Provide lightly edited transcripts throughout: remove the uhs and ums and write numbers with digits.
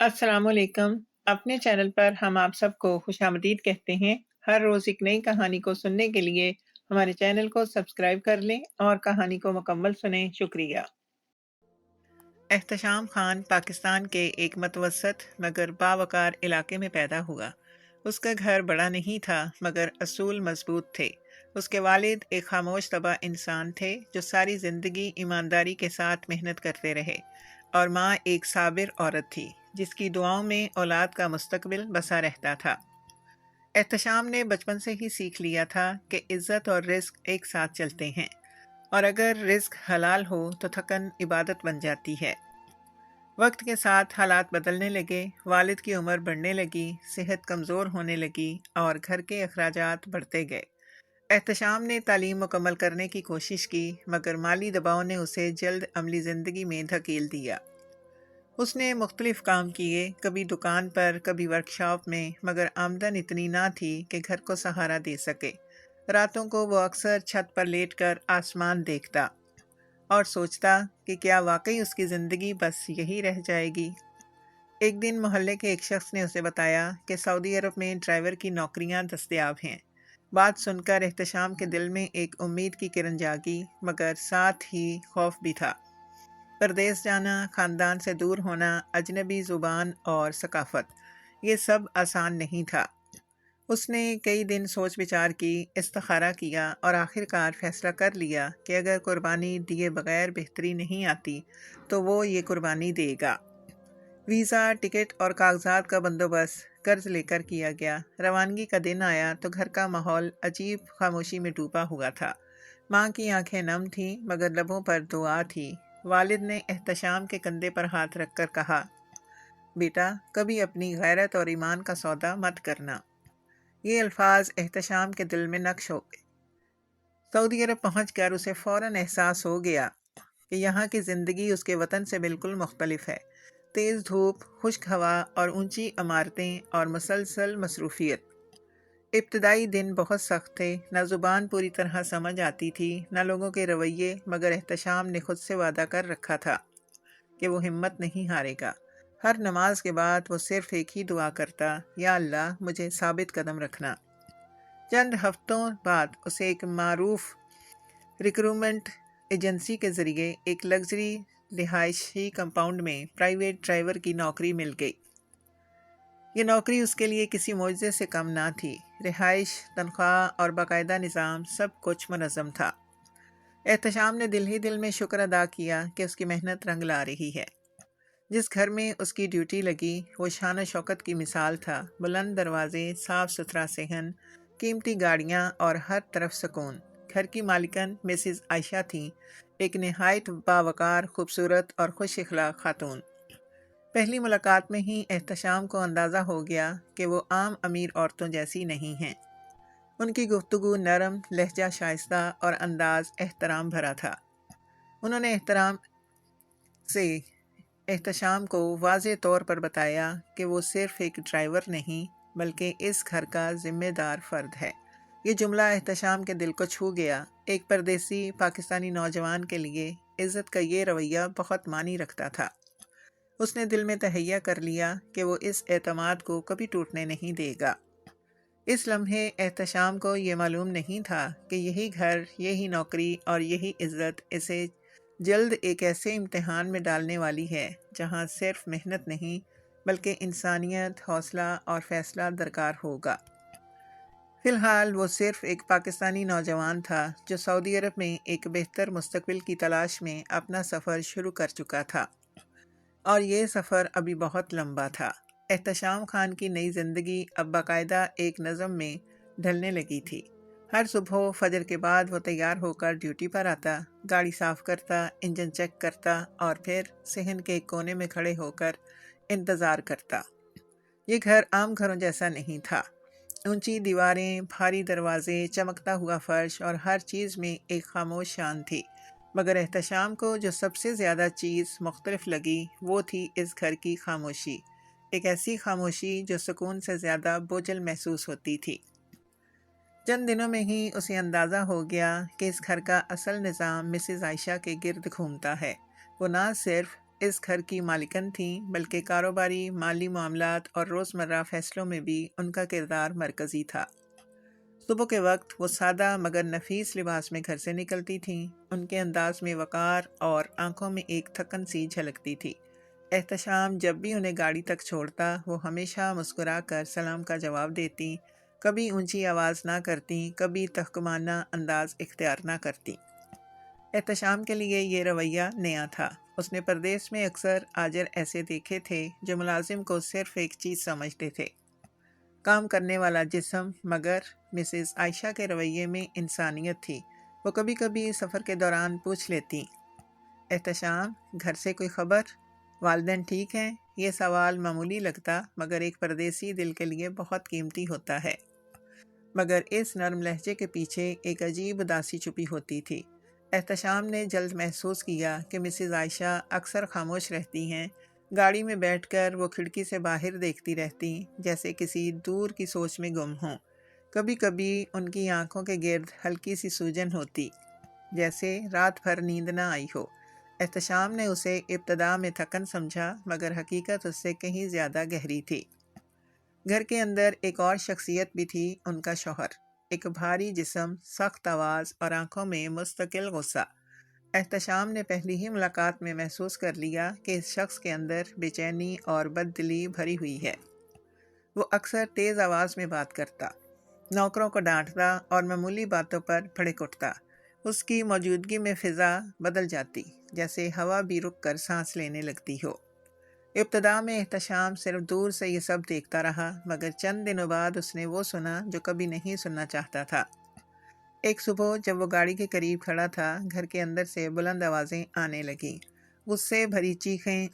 السلام علیکم۔ اپنے چینل پر ہم آپ سب کو خوش آمدید کہتے ہیں۔ ہر روز ایک نئی کہانی کو سننے کے لیے ہمارے چینل کو سبسکرائب کر لیں اور کہانی کو مکمل سنیں۔ شکریہ۔ احتشام خان پاکستان کے ایک متوسط مگر باوقار علاقے میں پیدا ہوا۔ اس کا گھر بڑا نہیں تھا مگر اصول مضبوط تھے۔ اس کے والد ایک خاموش طبع انسان تھے جو ساری زندگی ایمانداری کے ساتھ محنت کرتے رہے، اور ماں ایک صابر عورت تھی جس کی دعاؤں میں اولاد کا مستقبل بسا رہتا تھا۔ احتشام نے بچپن سے ہی سیکھ لیا تھا کہ عزت اور رزق ایک ساتھ چلتے ہیں، اور اگر رزق حلال ہو تو تھکن عبادت بن جاتی ہے۔ وقت کے ساتھ حالات بدلنے لگے، والد کی عمر بڑھنے لگی، صحت کمزور ہونے لگی اور گھر کے اخراجات بڑھتے گئے۔ احتشام نے تعلیم مکمل کرنے کی کوشش کی مگر مالی دباؤ نے اسے جلد عملی زندگی میں دھکیل دیا۔ اس نے مختلف کام کیے، کبھی دکان پر، کبھی ورکشاپ میں، مگر آمدن اتنی نہ تھی کہ گھر کو سہارا دے سکے۔ راتوں کو وہ اکثر چھت پر لیٹ کر آسمان دیکھتا اور سوچتا کہ کیا واقعی اس کی زندگی بس یہی رہ جائے گی۔ ایک دن محلے کے ایک شخص نے اسے بتایا کہ سعودی عرب میں ڈرائیور کی نوکریاں دستیاب ہیں۔ بات سن کر احتشام کے دل میں ایک امید کی کرن جاگی مگر ساتھ ہی خوف بھی تھا۔ پردیس جانا، خاندان سے دور ہونا، اجنبی زبان اور ثقافت، یہ سب آسان نہیں تھا۔ اس نے کئی دن سوچ بچار کی، استخارہ کیا اور آخر کار فیصلہ کر لیا کہ اگر قربانی دیے بغیر بہتری نہیں آتی تو وہ یہ قربانی دے گا۔ ویزا، ٹکٹ اور کاغذات کا بندوبست قرض لے کر کیا گیا۔ روانگی کا دن آیا تو گھر کا ماحول عجیب خاموشی میں ڈوبا ہوا تھا۔ ماں کی آنکھیں نم تھیں مگر لبوں پر دعا تھی۔ والد نے احتشام کے کندھے پر ہاتھ رکھ کر کہا، بیٹا، کبھی اپنی غیرت اور ایمان کا سودا مت کرنا۔ یہ الفاظ احتشام کے دل میں نقش ہو گئے۔ سعودی عرب پہنچ کر اسے فوراً احساس ہو گیا کہ یہاں کی زندگی اس کے وطن سے بالکل مختلف ہے۔ تیز دھوپ، خشک ہوا اور اونچی عمارتیں اور مسلسل مصروفیت۔ ابتدائی دن بہت سخت تھے، نہ زبان پوری طرح سمجھ آتی تھی، نہ لوگوں کے رویے، مگر احتشام نے خود سے وعدہ کر رکھا تھا کہ وہ ہمت نہیں ہارے گا۔ ہر نماز کے بعد وہ صرف ایک ہی دعا کرتا، یا اللہ مجھے ثابت قدم رکھنا۔ چند ہفتوں بعد اسے ایک معروف ریکروٹمنٹ ایجنسی کے ذریعے ایک لگژری رہائشی کمپاؤنڈ میں پرائیویٹ ڈرائیور کی نوکری مل گئی۔ یہ نوکری اس کے لیے کسی معجزے سے کم نہ تھی۔ رہائش، تنخواہ اور باقاعدہ نظام، سب کچھ منظم تھا۔ احتشام نے دل ہی دل میں شکر ادا کیا کہ اس کی محنت رنگ لا رہی ہے۔ جس گھر میں اس کی ڈیوٹی لگی وہ شان و شوکت کی مثال تھا۔ بلند دروازے، صاف ستھرا صحن، قیمتی گاڑیاں اور ہر طرف سکون۔ گھر کی مالکن مسز عائشہ تھیں، ایک نہایت باوقار، خوبصورت اور خوش اخلاق خاتون۔ پہلی ملاقات میں ہی احتشام کو اندازہ ہو گیا کہ وہ عام امیر عورتوں جیسی نہیں ہیں۔ ان کی گفتگو نرم، لہجہ شائستہ اور انداز احترام بھرا تھا۔ انہوں نے احترام سے احتشام کو واضح طور پر بتایا کہ وہ صرف ایک ڈرائیور نہیں بلکہ اس گھر کا ذمہ دار فرد ہے۔ یہ جملہ احتشام کے دل کو چھو گیا۔ ایک پردیسی پاکستانی نوجوان کے لیے عزت کا یہ رویہ بہت معنی رکھتا تھا۔ اس نے دل میں تہیہ کر لیا کہ وہ اس اعتماد کو کبھی ٹوٹنے نہیں دے گا۔ اس لمحے احتشام کو یہ معلوم نہیں تھا کہ یہی گھر، یہی نوکری اور یہی عزت اسے جلد ایک ایسے امتحان میں ڈالنے والی ہے جہاں صرف محنت نہیں بلکہ انسانیت، حوصلہ اور فیصلہ درکار ہوگا۔ فی الحال وہ صرف ایک پاکستانی نوجوان تھا جو سعودی عرب میں ایک بہتر مستقبل کی تلاش میں اپنا سفر شروع کر چکا تھا، اور یہ سفر ابھی بہت لمبا تھا۔ احتشام خان کی نئی زندگی اب باقاعدہ ایک نظم میں ڈھلنے لگی تھی۔ ہر صبح فجر کے بعد وہ تیار ہو کر ڈیوٹی پر آتا، گاڑی صاف کرتا، انجن چیک کرتا اور پھر صحن کے ایک کونے میں کھڑے ہو کر انتظار کرتا۔ یہ گھر عام گھروں جیسا نہیں تھا۔ اونچی دیواریں، بھاری دروازے، چمکتا ہوا فرش اور ہر چیز میں ایک خاموش شان تھی، مگر احتشام کو جو سب سے زیادہ چیز مختلف لگی وہ تھی اس گھر کی خاموشی، ایک ایسی خاموشی جو سکون سے زیادہ بوجھل محسوس ہوتی تھی۔ چند دنوں میں ہی اسے اندازہ ہو گیا کہ اس گھر کا اصل نظام مسز عائشہ کے گرد گھومتا ہے۔ وہ نہ صرف اس گھر کی مالکن تھیں، بلکہ کاروباری، مالی معاملات اور روزمرہ فیصلوں میں بھی ان کا کردار مرکزی تھا۔ صبح کے وقت وہ سادہ مگر نفیس لباس میں گھر سے نکلتی تھیں۔ ان کے انداز میں وقار اور آنکھوں میں ایک تھکن سی جھلکتی تھی۔ احتشام جب بھی انہیں گاڑی تک چھوڑتا، وہ ہمیشہ مسکرا کر سلام کا جواب دیتی، کبھی اونچی آواز نہ کرتی، کبھی تحکمانہ انداز اختیار نہ کرتی۔ احتشام کے لیے یہ رویہ نیا تھا۔ اس نے پردیس میں اکثر آجر ایسے دیکھے تھے جو ملازم کو صرف ایک چیز سمجھتے تھے، کام کرنے والا جسم، مگر مسز عائشہ کے رویے میں انسانیت تھی۔ وہ کبھی کبھی سفر کے دوران پوچھ لیتی، احتشام، گھر سے کوئی خبر؟ والدین ٹھیک ہیں؟ یہ سوال معمولی لگتا، مگر ایک پردیسی دل کے لیے بہت قیمتی ہوتا ہے۔ مگر اس نرم لہجے کے پیچھے ایک عجیب اداسی چھپی ہوتی تھی۔ احتشام نے جلد محسوس کیا کہ مسز عائشہ اکثر خاموش رہتی ہیں۔ گاڑی میں بیٹھ کر وہ کھڑکی سے باہر دیکھتی رہتی، جیسے کسی دور کی سوچ میں گم ہوں۔ کبھی کبھی ان کی آنکھوں کے گرد ہلکی سی سوجن ہوتی، جیسے رات بھر نیند نہ آئی ہو۔ احتشام نے اسے ابتدا میں تھکن سمجھا، مگر حقیقت اس سے کہیں زیادہ گہری تھی۔ گھر کے اندر ایک اور شخصیت بھی تھی، ان کا شوہر، ایک بھاری جسم، سخت آواز اور آنکھوں میں مستقل غصہ۔ احتشام نے پہلی ہی ملاقات میں محسوس کر لیا کہ اس شخص کے اندر بے چینی اور بددلی بھری ہوئی ہے۔ وہ اکثر تیز آواز میں بات کرتا، نوکروں کو ڈانٹتا اور معمولی باتوں پر بھڑک اٹھتا۔ اس کی موجودگی میں فضا بدل جاتی، جیسے ہوا بھی رک کر سانس لینے لگتی ہو۔ ابتدا میں احتشام صرف دور سے یہ سب دیکھتا رہا، مگر چند دنوں بعد اس نے وہ سنا جو کبھی نہیں سننا چاہتا تھا۔ ایک صبح جب وہ گاڑی کے قریب کھڑا تھا، گھر کے اندر سے بلند آوازیں آنے لگیں، غصے بھری چیخیں،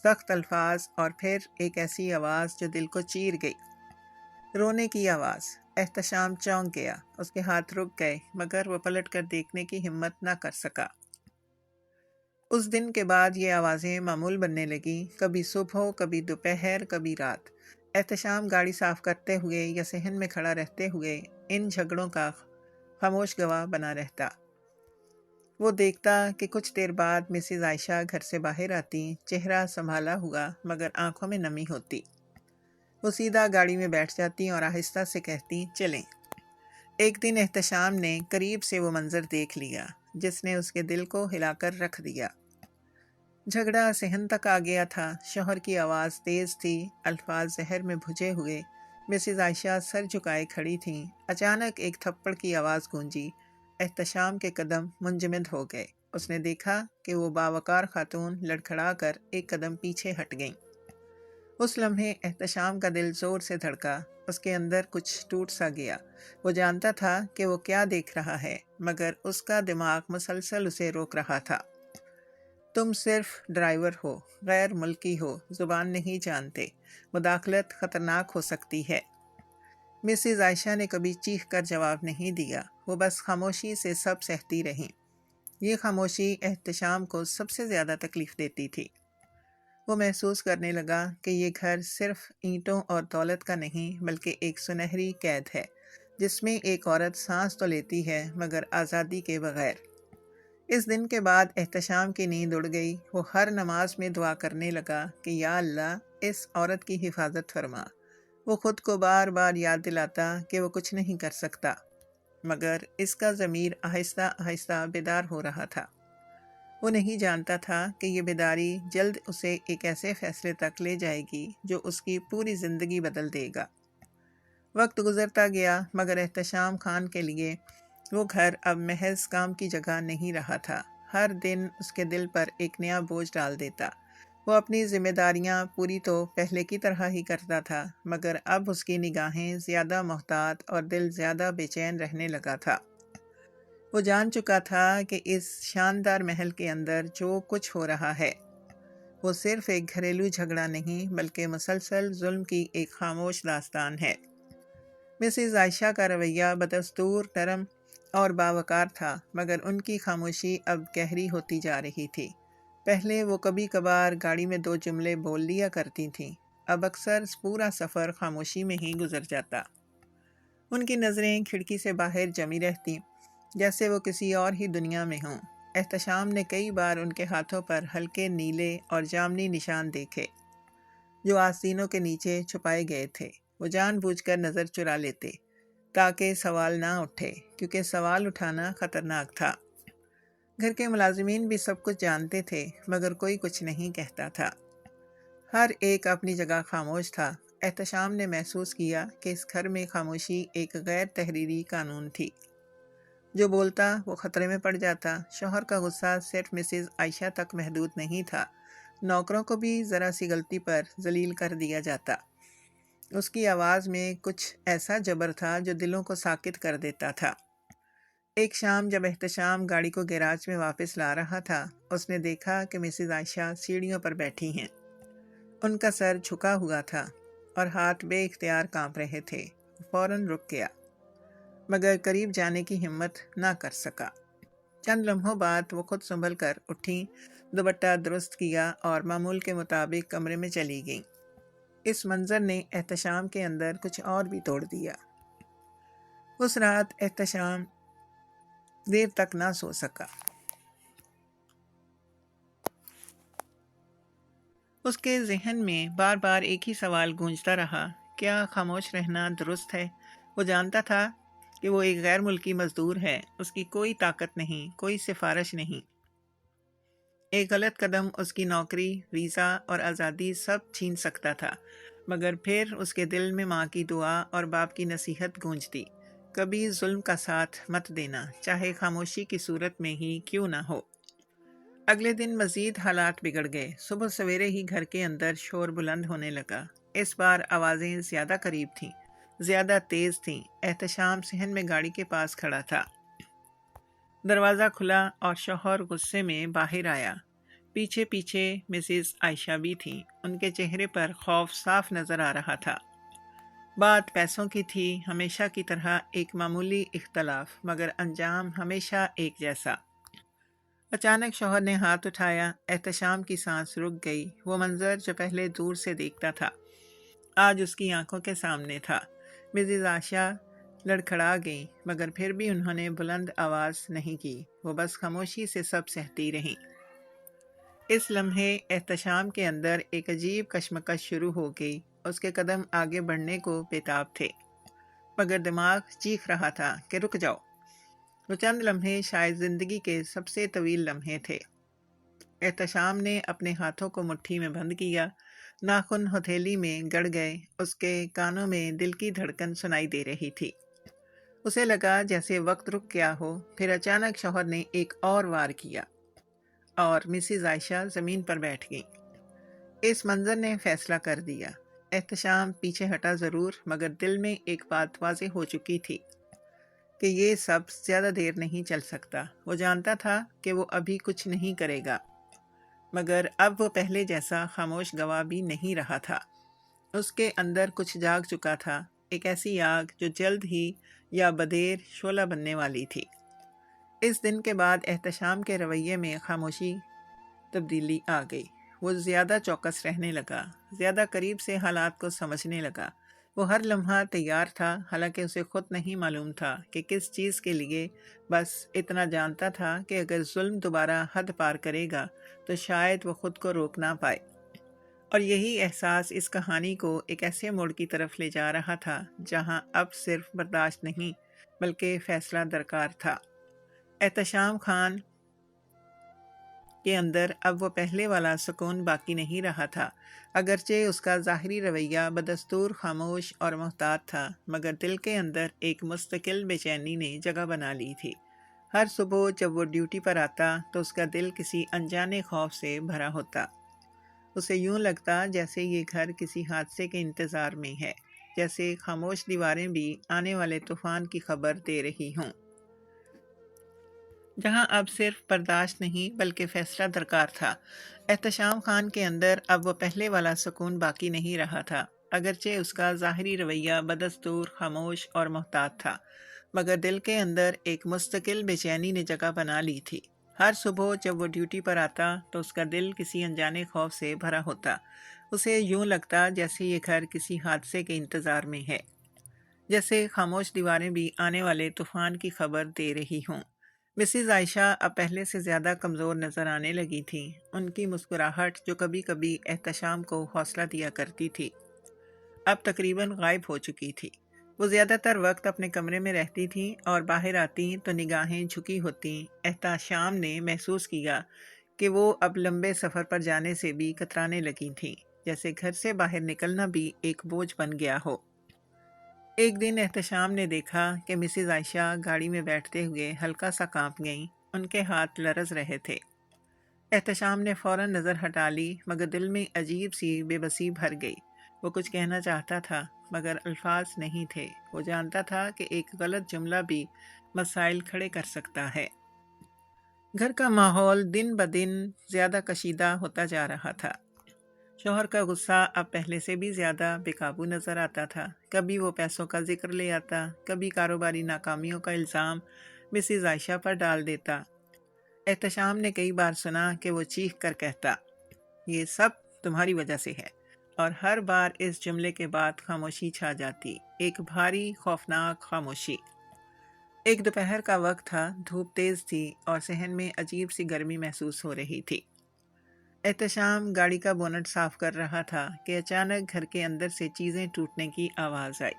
سخت الفاظ، اور پھر ایک ایسی آواز جو دل کو چیر گئی، رونے کی آواز۔ احتشام چونک گیا، اس کے ہاتھ رک گئے، مگر وہ پلٹ کر دیکھنے کی ہمت نہ کر سکا۔ اس دن کے بعد یہ آوازیں معمول بننے لگیں، کبھی صبح، کبھی دوپہر، کبھی رات۔ احتشام گاڑی صاف کرتے ہوئے یا صحن میں کھڑا رہتے ہوئے ان جھگڑوں کا خاموش گواہ بنا رہتا۔ وہ دیکھتا کہ کچھ دیر بعد مسز عائشہ گھر سے باہر آتی، چہرہ سنبھالا ہوا، مگر آنکھوں میں نمی ہوتی۔ وہ سیدھا گاڑی میں بیٹھ جاتی اور آہستہ سے کہتی، چلیں۔ ایک دن احتشام نے قریب سے وہ منظر دیکھ لیا جس نے اس کے دل کو ہلا کر رکھ دیا۔ جھگڑا صحن تک آ گیا تھا، شوہر کی آواز تیز تھی، الفاظ زہر میں بھجے ہوئے۔ مسز عائشہ سر جھکائے کھڑی تھیں۔ اچانک ایک تھپڑ کی آواز گونجی، احتشام کے قدم منجمد ہو گئے۔ اس نے دیکھا کہ وہ باوقار خاتون لڑکھڑا کر ایک قدم پیچھے ہٹ گئیں۔ اس لمحے احتشام کا دل زور سے دھڑکا، اس کے اندر کچھ ٹوٹ سا گیا۔ وہ جانتا تھا کہ وہ کیا دیکھ رہا ہے، مگر اس کا دماغ مسلسل اسے روک رہا تھا۔ تم صرف ڈرائیور ہو، غیر ملکی ہو، زبان نہیں جانتے، مداخلت خطرناک ہو سکتی ہے۔ مسز عائشہ نے کبھی چیخ کر جواب نہیں دیا، وہ بس خاموشی سے سب سہتی رہیں۔ یہ خاموشی احتشام کو سب سے زیادہ تکلیف دیتی تھی۔ وہ محسوس کرنے لگا کہ یہ گھر صرف اینٹوں اور دولت کا نہیں، بلکہ ایک سنہری قید ہے، جس میں ایک عورت سانس تو لیتی ہے، مگر آزادی کے بغیر۔ اس دن کے بعد احتشام کی نیند اڑ گئی۔ وہ ہر نماز میں دعا کرنے لگا کہ یا اللہ، اس عورت کی حفاظت فرما۔ وہ خود کو بار بار یاد دلاتا کہ وہ کچھ نہیں کر سکتا، مگر اس کا ضمیر آہستہ آہستہ بیدار ہو رہا تھا۔ وہ نہیں جانتا تھا کہ یہ بیداری جلد اسے ایک ایسے فیصلے تک لے جائے گی جو اس کی پوری زندگی بدل دے گا۔ وقت گزرتا گیا، مگر احتشام خان کے لیے وہ گھر اب محض کام کی جگہ نہیں رہا تھا۔ ہر دن اس کے دل پر ایک نیا بوجھ ڈال دیتا۔ وہ اپنی ذمہ داریاں پوری تو پہلے کی طرح ہی کرتا تھا، مگر اب اس کی نگاہیں زیادہ محتاط اور دل زیادہ بے چین رہنے لگا تھا۔ وہ جان چکا تھا کہ اس شاندار محل کے اندر جو کچھ ہو رہا ہے، وہ صرف ایک گھریلو جھگڑا نہیں، بلکہ مسلسل ظلم کی ایک خاموش داستان ہے۔ مسز عائشہ کا رویہ بدستور نرم اور باوقار تھا، مگر ان کی خاموشی اب گہری ہوتی جا رہی تھی۔ پہلے وہ کبھی کبھار گاڑی میں 2 جملے بول لیا کرتی تھیں، اب اکثر پورا سفر خاموشی میں ہی گزر جاتا۔ ان کی نظریں کھڑکی سے باہر جمی رہتی، جیسے وہ کسی اور ہی دنیا میں ہوں۔ احتشام نے کئی بار ان کے ہاتھوں پر ہلکے نیلے اور جامنی نشان دیکھے جو آستینوں کے نیچے چھپائے گئے تھے۔ وہ جان بوجھ کر نظر چرا لیتے تاکہ سوال نہ اٹھے، کیونکہ سوال اٹھانا خطرناک تھا۔ گھر کے ملازمین بھی سب کچھ جانتے تھے، مگر کوئی کچھ نہیں کہتا تھا۔ ہر ایک اپنی جگہ خاموش تھا۔ احتشام نے محسوس کیا کہ اس گھر میں خاموشی ایک غیر تحریری قانون تھی۔ جو بولتا وہ خطرے میں پڑ جاتا۔ شوہر کا غصہ صرف مسز عائشہ تک محدود نہیں تھا، نوکروں کو بھی ذرا سی غلطی پر ذلیل کر دیا جاتا۔ اس کی آواز میں کچھ ایسا جبر تھا جو دلوں کو ساکت کر دیتا تھا۔ ایک شام جب احتشام گاڑی کو گیراج میں واپس لا رہا تھا، اس نے دیکھا کہ مسز عائشہ سیڑھیوں پر بیٹھی ہیں۔ ان کا سر جھکا ہوا تھا اور ہاتھ بے اختیار کانپ رہے تھے۔ فوراً رک گیا، مگر قریب جانے کی ہمت نہ کر سکا۔ چند لمحوں بعد وہ خود سنبھل کر اٹھیں، دوپٹہ درست کیا اور معمول کے مطابق کمرے میں چلی گئیں۔ اس منظر نے احتشام کے اندر کچھ اور بھی توڑ دیا۔ اس رات احتشام دیر تک نہ سو سکا۔ اس کے ذہن میں بار بار ایک ہی سوال گونجتا رہا، کیا خاموش رہنا درست ہے؟ وہ جانتا تھا کہ وہ ایک غیر ملکی مزدور ہے، اس کی کوئی طاقت نہیں، کوئی سفارش نہیں۔ ایک غلط قدم اس کی نوکری، ویزا اور آزادی سب چھین سکتا تھا، مگر پھر اس کے دل میں ماں کی دعا اور باپ کی نصیحت گونجتی، کبھی ظلم کا ساتھ مت دینا، چاہے خاموشی کی صورت میں ہی کیوں نہ ہو۔ اگلے دن مزید حالات بگڑ گئے۔ صبح سویرے ہی گھر کے اندر شور بلند ہونے لگا۔ اس بار آوازیں زیادہ قریب تھیں، زیادہ تیز تھیں۔ احتشام صحن میں گاڑی کے پاس کھڑا تھا۔ دروازہ کھلا اور شوہر غصے میں باہر آیا۔ پیچھے پیچھے مسز عائشہ بھی تھیں۔ ان کے چہرے پر خوف صاف نظر آ رہا تھا۔ بات پیسوں کی تھی، ہمیشہ کی طرح ایک معمولی اختلاف، مگر انجام ہمیشہ ایک جیسا۔ اچانک شوہر نے ہاتھ اٹھایا۔ احتشام کی سانس رک گئی۔ وہ منظر جو پہلے دور سے دیکھتا تھا، آج اس کی آنکھوں کے سامنے تھا۔ مسز عائشہ لڑکھڑا گئی، مگر پھر بھی انہوں نے بلند آواز نہیں کی۔ وہ بس خاموشی سے سب سہتی رہیں۔ اس لمحے احتشام کے اندر ایک عجیب کشمکش شروع ہو گئی۔ اس کے قدم آگے بڑھنے کو بےتاب تھے، مگر دماغ چیخ رہا تھا کہ رک جاؤ۔ وہ چند لمحے شاید زندگی کے سب سے طویل لمحے تھے۔ احتشام نے اپنے ہاتھوں کو مٹھی میں بند کیا، ناخن ہتھیلی میں گڑ گئے۔ اس کے کانوں میں دل کی دھڑکن سنائی دے رہی تھی۔ اسے لگا جیسے وقت رک گیا ہو۔ پھر اچانک شوہر نے ایک اور وار کیا اور مسز عائشہ زمین پر بیٹھ گئیں۔ اس منظر نے فیصلہ کر دیا۔ احتشام پیچھے ہٹا ضرور، مگر دل میں ایک بات واضح ہو چکی تھی کہ یہ سب زیادہ دیر نہیں چل سکتا۔ وہ جانتا تھا کہ وہ ابھی کچھ نہیں کرے گا، مگر اب وہ پہلے جیسا خاموش گواہ بھی نہیں رہا تھا۔ اس کے اندر کچھ جاگ چکا تھا، ایک ایسی آگ جو جلد ہی یا بدیر شعلہ بننے والی تھی۔ اس دن کے بعد احتشام کے رویے میں خاموشی تبدیلی آ گئی۔ وہ زیادہ چوکس رہنے لگا، زیادہ قریب سے حالات کو سمجھنے لگا۔ وہ ہر لمحہ تیار تھا، حالانکہ اسے خود نہیں معلوم تھا کہ کس چیز کے لیے۔ بس اتنا جانتا تھا کہ اگر ظلم دوبارہ حد پار کرے گا تو شاید وہ خود کو روک نہ پائے۔ اور یہی احساس اس کہانی کو ایک ایسے موڑ کی طرف لے جا رہا تھا جہاں اب صرف برداشت نہیں بلکہ فیصلہ درکار تھا۔ احتشام خان کے اندر اب وہ پہلے والا سکون باقی نہیں رہا تھا۔ اگرچہ اس کا ظاہری رویہ بدستور خاموش اور محتاط تھا، مگر دل کے اندر ایک مستقل بے چینی نے جگہ بنا لی تھی۔ ہر صبح جب وہ ڈیوٹی پر آتا تو اس کا دل کسی انجانے خوف سے بھرا ہوتا۔ اسے یوں لگتا جیسے یہ گھر کسی حادثے کے انتظار میں ہے، جیسے خاموش دیواریں بھی آنے والے طوفان کی خبر دے رہی ہوں۔ جہاں اب صرف برداشت نہیں بلکہ فیصلہ درکار تھا۔ احتشام خان کے اندر اب وہ پہلے والا سکون باقی نہیں رہا تھا۔ اگرچہ اس کا ظاہری رویہ بدستور خاموش اور محتاط تھا، مگر دل کے اندر ایک مستقل بے چینی نے جگہ بنا لی تھی۔ ہر صبح جب وہ ڈیوٹی پر آتا تو اس کا دل کسی انجانے خوف سے بھرا ہوتا۔ اسے یوں لگتا جیسے یہ گھر کسی حادثے کے انتظار میں ہے، جیسے خاموش دیواریں بھی آنے والے طوفان کی خبر دے رہی ہوں۔ مسز عائشہ اب پہلے سے زیادہ کمزور نظر آنے لگی تھی۔ ان کی مسکراہٹ جو کبھی کبھی احتشام کو حوصلہ دیا کرتی تھی اب تقریباً غائب ہو چکی تھی۔ وہ زیادہ تر وقت اپنے کمرے میں رہتی تھی اور باہر آتی تو نگاہیں جھکی ہوتی۔ احتشام نے محسوس کیا کہ وہ اب لمبے سفر پر جانے سے بھی کترانے لگی تھیں، جیسے گھر سے باہر نکلنا بھی ایک بوجھ بن گیا ہو۔ ایک دن احتشام نے دیکھا کہ مسز عائشہ گاڑی میں بیٹھتے ہوئے ہلکا سا کانپ گئیں، ان کے ہاتھ لرز رہے تھے۔ احتشام نے فوراً نظر ہٹا لی، مگر دل میں عجیب سی بے بسی بھر گئی۔ وہ کچھ کہنا چاہتا تھا مگر الفاظ نہیں تھے۔ وہ جانتا تھا کہ ایک غلط جملہ بھی مسائل کھڑے کر سکتا ہے۔ گھر کا ماحول دن بدن زیادہ کشیدہ ہوتا جا رہا تھا۔ شوہر کا غصہ اب پہلے سے بھی زیادہ بے قابو نظر آتا تھا۔ کبھی وہ پیسوں کا ذکر لے آتا، کبھی کاروباری ناکامیوں کا الزام مسز عائشہ پر ڈال دیتا۔ احتشام نے کئی بار سنا کہ وہ چیخ کر کہتا، یہ سب تمہاری وجہ سے ہے، اور ہر بار اس جملے کے بعد خاموشی چھا جاتی، ایک بھاری خوفناک خاموشی۔ ایک دوپہر کا وقت تھا، دھوپ تیز تھی اور صحن میں عجیب سی گرمی محسوس ہو رہی تھی۔ احتشام گاڑی کا بونٹ صاف کر رہا تھا کہ اچانک گھر کے اندر سے چیزیں ٹوٹنے کی آواز آئی۔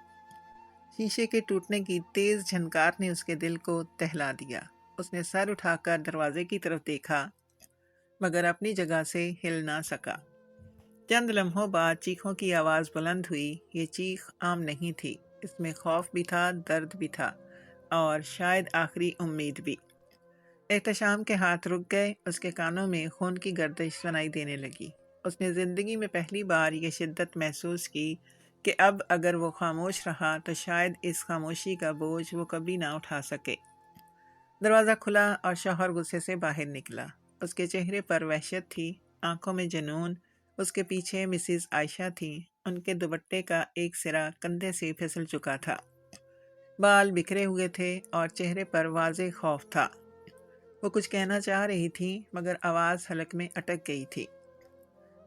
شیشے کے ٹوٹنے کی تیز جھنکار نے اس کے دل کو دہلا دیا۔ اس نے سر اٹھا کر دروازے کی طرف دیکھا مگر اپنی جگہ سے ہل نہ سکا۔ چند لمحوں بعد چیخوں کی آواز بلند ہوئی۔ یہ چیخ عام نہیں تھی، اس میں خوف بھی تھا، درد بھی تھا اور شاید آخری امید بھی۔ احتشام کے ہاتھ رک گئے، اس کے کانوں میں خون کی گردش سنائی دینے لگی۔ اس نے زندگی میں پہلی بار یہ شدت محسوس کی کہ اب اگر وہ خاموش رہا تو شاید اس خاموشی کا بوجھ وہ کبھی نہ اٹھا سکے۔ دروازہ کھلا اور شوہر غصے سے باہر نکلا۔ اس کے چہرے پر وحشت تھی، آنکھوں میں جنون۔ اس کے پیچھے مسز عائشہ تھیں، ان کے دوپٹے کا ایک سرا کندھے سے پھسل چکا تھا، بال بکھرے ہوئے تھے اور چہرے پر واضح خوف تھا۔ وہ کچھ کہنا چاہ رہی تھی مگر آواز حلق میں اٹک گئی تھی۔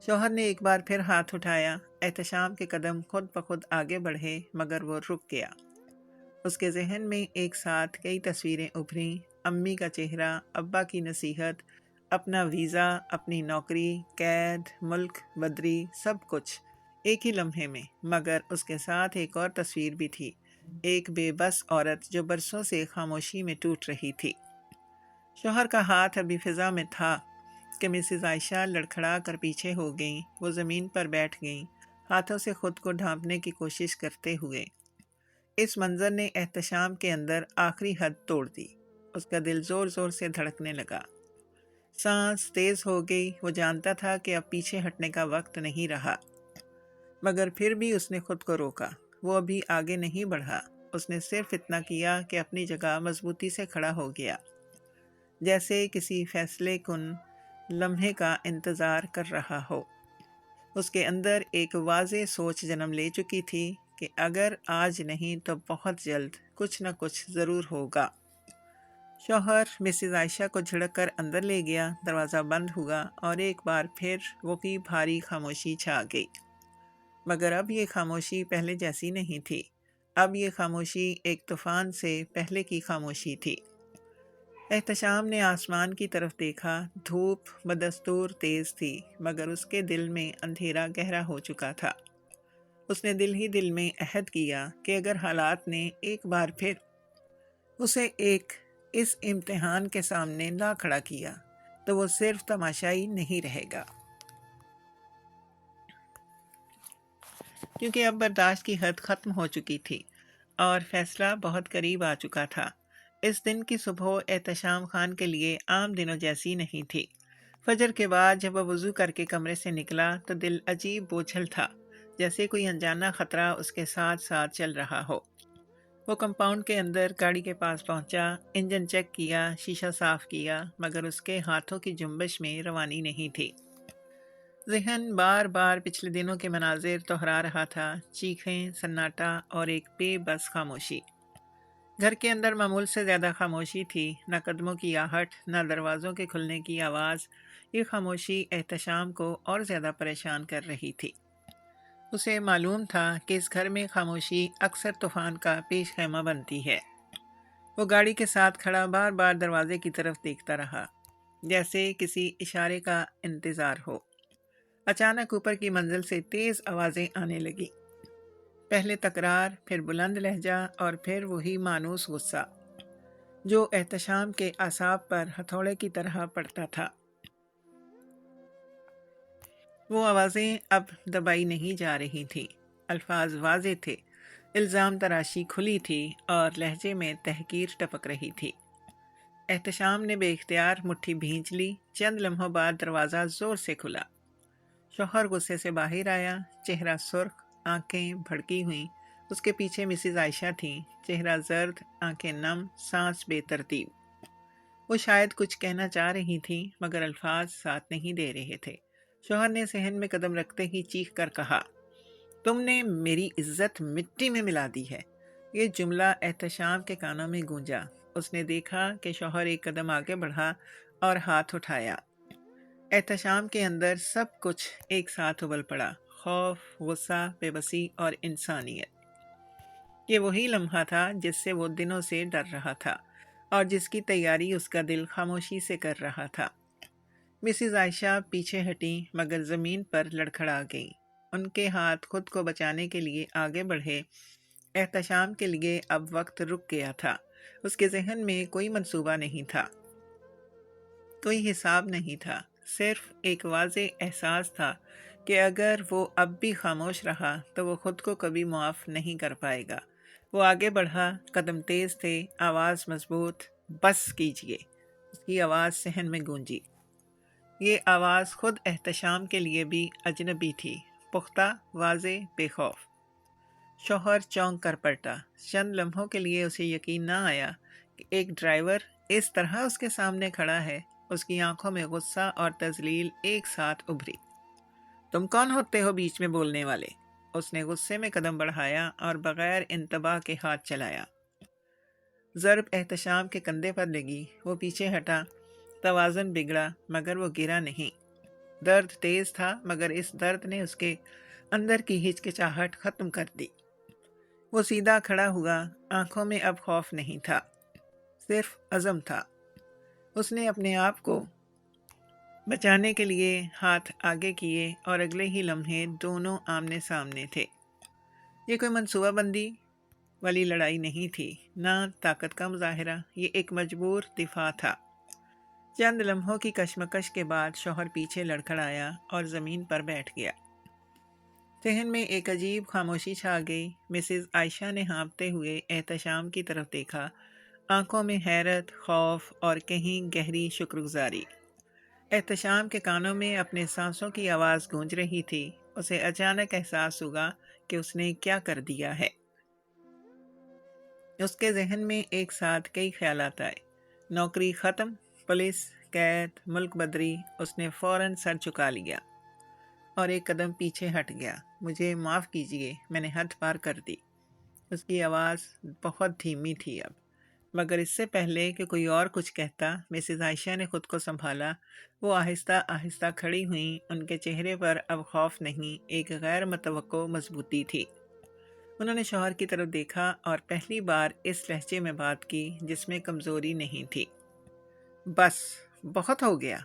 شوہر نے ایک بار پھر ہاتھ اٹھایا۔ احتشام کے قدم خود بخود آگے بڑھے مگر وہ رک گیا۔ اس کے ذہن میں ایک ساتھ کئی تصویریں ابھریں، امی کا چہرہ، ابا کی نصیحت، اپنا ویزا، اپنی نوکری، قید، ملک بدری، سب کچھ ایک ہی لمحے میں۔ مگر اس کے ساتھ ایک اور تصویر بھی تھی، ایک بے بس عورت جو برسوں سے خاموشی میں ٹوٹ رہی تھی۔ شوہر کا ہاتھ ابھی فضا میں تھا کہ مسز عائشہ لڑکھڑا کر پیچھے ہو گئیں۔ وہ زمین پر بیٹھ گئیں، ہاتھوں سے خود کو ڈھانپنے کی کوشش کرتے ہوئے۔ اس منظر نے احتشام کے اندر آخری حد توڑ دی۔ اس کا دل زور زور سے دھڑکنے لگا، سانس تیز ہو گئی۔ وہ جانتا تھا کہ اب پیچھے ہٹنے کا وقت نہیں رہا، مگر پھر بھی اس نے خود کو روکا۔ وہ ابھی آگے نہیں بڑھا۔ اس نے صرف اتنا کیا کہ اپنی جگہ مضبوطی سے کھڑا ہو گیا، جیسے کسی فیصلے کن لمحے کا انتظار کر رہا ہو۔ اس کے اندر ایک واضح سوچ جنم لے چکی تھی کہ اگر آج نہیں تو بہت جلد کچھ نہ کچھ ضرور ہوگا۔ شوہر مسز عائشہ کو جھڑک کر اندر لے گیا، دروازہ بند ہوا اور ایک بار پھر وہی بھاری خاموشی چھا گئی۔ مگر اب یہ خاموشی پہلے جیسی نہیں تھی۔ اب یہ خاموشی ایک طوفان سے پہلے کی خاموشی تھی۔ احتشام نے آسمان کی طرف دیکھا۔ دھوپ بدستور تیز تھی مگر اس کے دل میں اندھیرا گہرا ہو چکا تھا۔ اس نے دل ہی دل میں عہد کیا کہ اگر حالات نے ایک بار پھر اسے اس امتحان کے سامنے نہ کھڑا کیا تو وہ صرف تماشائی نہیں رہے گا، کیونکہ اب برداشت کی حد ختم ہو چکی تھی اور فیصلہ بہت قریب آ چکا تھا۔ اس دن کی صبح احتشام خان کے لیے عام دنوں جیسی نہیں تھی۔ فجر کے بعد جب وہ وضو کر کے کمرے سے نکلا تو دل عجیب بوجھل تھا، جیسے کوئی انجانا خطرہ اس کے ساتھ ساتھ چل رہا ہو۔ وہ کمپاؤنڈ کے اندر گاڑی کے پاس پہنچا، انجن چیک کیا، شیشہ صاف کیا، مگر اس کے ہاتھوں کی جنبش میں روانی نہیں تھی۔ ذہن بار بار پچھلے دنوں کے مناظر دہرا رہا تھا، چیخیں، سناٹا اور ایک بے بس خاموشی۔ گھر کے اندر معمول سے زیادہ خاموشی تھی، نہ قدموں کی آہٹ، نہ دروازوں کے کھلنے کی آواز۔ یہ خاموشی احتشام کو اور زیادہ پریشان کر رہی تھی۔ اسے معلوم تھا کہ اس گھر میں خاموشی اکثر طوفان کا پیش خیمہ بنتی ہے۔ وہ گاڑی کے ساتھ کھڑا بار بار دروازے کی طرف دیکھتا رہا، جیسے کسی اشارے کا انتظار ہو۔ اچانک اوپر کی منزل سے تیز آوازیں آنے لگی، پہلے تکرار، پھر بلند لہجہ اور پھر وہی مانوس غصہ جو احتشام کے اعصاب پر ہتھوڑے کی طرح پڑتا تھا۔ وہ آوازیں اب دبائی نہیں جا رہی تھیں، الفاظ واضح تھے، الزام تراشی کھلی تھی اور لہجے میں تحقیر ٹپک رہی تھی۔ احتشام نے بے اختیار مٹھی بھینچ لی۔ چند لمحوں بعد دروازہ زور سے کھلا۔ شوہر غصے سے باہر آیا، چہرہ سرخ، آنکھیں بھڑکی ہوئیں۔ اس کے پیچھے مسز عائشہ تھیں، چہرہ زرد، آنکھیں نم، سانس بے ترتیب۔ وہ شاید کچھ کہنا چاہ رہی تھی مگر الفاظ ساتھ نہیں دے رہے تھے۔ شوہر نے صحن میں قدم رکھتے ہی چیخ کر کہا، تم نے میری عزت مٹی میں ملا دی ہے۔ یہ جملہ احتشام کے کانوں میں گونجا۔ اس نے دیکھا کہ شوہر ایک قدم آگے بڑھا اور ہاتھ اٹھایا۔ احتشام کے اندر سب کچھ ایک ساتھ ابل پڑا، خوف، غصہ، بے بسی اور انسانیت۔ یہ وہی لمحہ تھا جس سے وہ دنوں سے ڈر رہا تھا اور جس کی تیاری اس کا دل خاموشی سے کر رہا تھا۔ مسز عائشہ پیچھے ہٹیں مگر زمین پر لڑکھڑا گئیں۔ ان کے ہاتھ خود کو بچانے کے لیے آگے بڑھے۔ احتشام کے لیے اب وقت رک گیا تھا۔ اس کے ذہن میں کوئی منصوبہ نہیں تھا، کوئی حساب نہیں تھا، صرف ایک واضح احساس تھا کہ اگر وہ اب بھی خاموش رہا تو وہ خود کو کبھی معاف نہیں کر پائے گا۔ وہ آگے بڑھا، قدم تیز تھے، آواز مضبوط، بس کیجیے۔ اس کی آواز صحن میں گونجی۔ یہ آواز خود احتشام کے لیے بھی اجنبی تھی، پختہ، واضح، بے خوف۔ شوہر چونک کر پلٹا۔ چند لمحوں کے لیے اسے یقین نہ آیا کہ ایک ڈرائیور اس طرح اس کے سامنے کھڑا ہے۔ اس کی آنکھوں میں غصہ اور تذلیل ایک ساتھ ابھری۔ تم کون ہوتے ہو بیچ میں بولنے والے؟ اس نے غصے میں قدم بڑھایا اور بغیر انتباہ کے ہاتھ چلایا۔ ضرب احتشام کے کندھے پر لگی۔ وہ پیچھے ہٹا، توازن بگڑا مگر وہ گرا نہیں۔ درد تیز تھا مگر اس درد نے اس کے اندر کی ہچکچاہٹ ختم کر دی۔ وہ سیدھا کھڑا ہوا، آنکھوں میں اب خوف نہیں تھا، صرف عزم تھا۔ اس نے اپنے آپ کو بچانے کے لیے ہاتھ آگے کیے اور اگلے ہی لمحے دونوں آمنے سامنے تھے۔ یہ کوئی منصوبہ بندی والی لڑائی نہیں تھی، نہ طاقت کا مظاہرہ، یہ ایک مجبور دفاع تھا۔ چند لمحوں کی کشمکش کے بعد شوہر پیچھے لڑکھڑایا اور زمین پر بیٹھ گیا۔ صحن میں ایک عجیب خاموشی چھا گئی۔ مسز عائشہ نے ہانپتے ہوئے احتشام کی طرف دیکھا، آنکھوں میں حیرت، خوف اور کہیں گہری شکرگزاری۔ احتشام کے کانوں میں اپنے سانسوں کی آواز گونج رہی تھی۔ اسے اچانک احساس ہوا کہ اس نے کیا کر دیا ہے۔ اس کے ذہن میں ایک ساتھ کئی خیالات آئے، نوکری ختم، پولیس، قید، ملک بدری۔ اس نے فوراً سر جھکا لیا اور ایک قدم پیچھے ہٹ گیا۔ مجھے معاف کیجیے، میں نے حد پار کر دی۔ اس کی آواز بہت دھیمی تھی اب، مگر اس سے پہلے کہ کوئی اور کچھ کہتا، مسز عائشہ نے خود کو سنبھالا۔ وہ آہستہ آہستہ کھڑی ہوئیں۔ ان کے چہرے پر اب خوف نہیں، ایک غیر متوقع مضبوطی تھی۔ انہوں نے شوہر کی طرف دیکھا اور پہلی بار اس لہجے میں بات کی جس میں کمزوری نہیں تھی۔ بس، بہت ہو گیا۔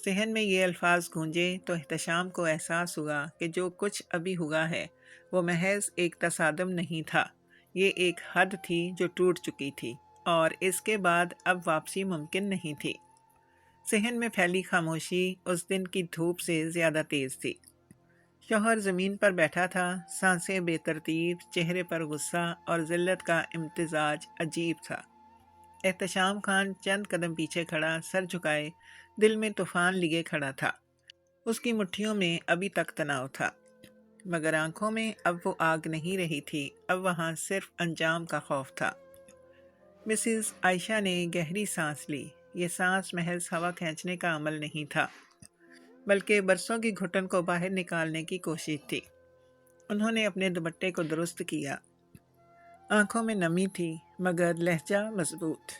صحن میں یہ الفاظ گونجے تو احتشام کو احساس ہوا کہ جو کچھ ابھی ہوا ہے وہ محض ایک تصادم نہیں تھا، یہ ایک حد تھی جو ٹوٹ چکی تھی اور اس کے بعد اب واپسی ممکن نہیں تھی۔ صحن میں پھیلی خاموشی اس دن کی دھوپ سے زیادہ تیز تھی۔ شوہر زمین پر بیٹھا تھا، سانسیں بے ترتیب، چہرے پر غصہ اور ذلت کا امتزاج عجیب تھا۔ احتشام خان چند قدم پیچھے کھڑا، سر جھکائے، دل میں طوفان لیے کھڑا تھا۔ اس کی مٹھیوں میں ابھی تک تناؤ تھا مگر آنکھوں میں اب وہ آگ نہیں رہی تھی، اب وہاں صرف انجام کا خوف تھا۔ مسز عائشہ نے گہری سانس لی۔ یہ سانس محض ہوا کھینچنے کا عمل نہیں تھا بلکہ برسوں کی گھٹن کو باہر نکالنے کی کوشش تھی۔ انہوں نے اپنے دوپٹے کو درست کیا، آنکھوں میں نمی تھی مگر لہجہ مضبوط۔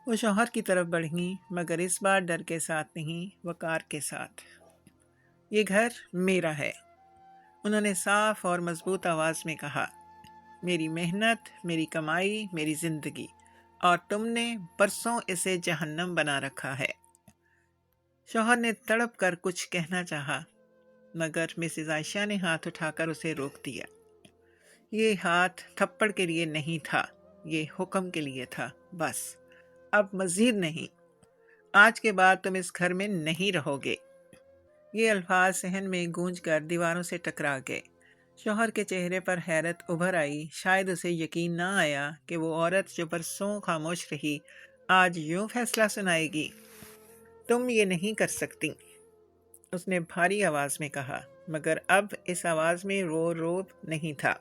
وہ شوہر کی طرف بڑھیں مگر اس بار ڈر کے ساتھ نہیں، وقار کے ساتھ۔ یہ گھر میرا ہے، انہوں نے صاف اور مضبوط آواز میں کہا۔ میری محنت، میری کمائی، میری زندگی، اور تم نے برسوں اسے جہنم بنا رکھا ہے۔ شوہر نے تڑپ کر کچھ کہنا چاہا، مگر مسز عائشہ نے ہاتھ اٹھا کر اسے روک دیا۔ یہ ہاتھ تھپڑ کے لیے نہیں تھا، یہ حکم کے لیے تھا، بس اب مزید نہیں۔ آج کے بعد تم اس گھر میں نہیں رہو گے۔ یہ الفاظ صحن میں گونج کر دیواروں سے ٹکرا گئے۔ شوہر کے چہرے پر حیرت ابھر آئی، شاید اسے یقین نہ آیا کہ وہ عورت جو برسوں خاموش رہی آج یوں فیصلہ سنائے گی۔ تم یہ نہیں کر سکتی، اس نے بھاری آواز میں کہا، مگر اب اس آواز میں روب نہیں تھا۔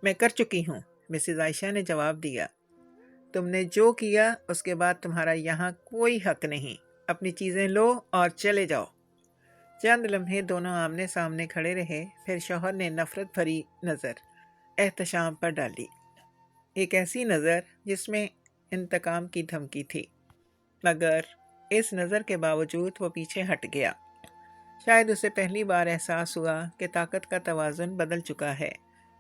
میں کر چکی ہوں، مسز عائشہ نے جواب دیا۔ تم نے جو کیا اس کے بعد تمہارا یہاں کوئی حق نہیں۔ اپنی چیزیں لو اور چلے جاؤ۔ چند لمحے دونوں آمنے سامنے کھڑے رہے، پھر شوہر نے نفرت بھری نظر احتشام پر ڈالی، ایک ایسی نظر جس میں انتقام کی دھمکی تھی، مگر اس نظر کے باوجود وہ پیچھے ہٹ گیا۔ شاید اسے پہلی بار احساس ہوا کہ طاقت کا توازن بدل چکا ہے۔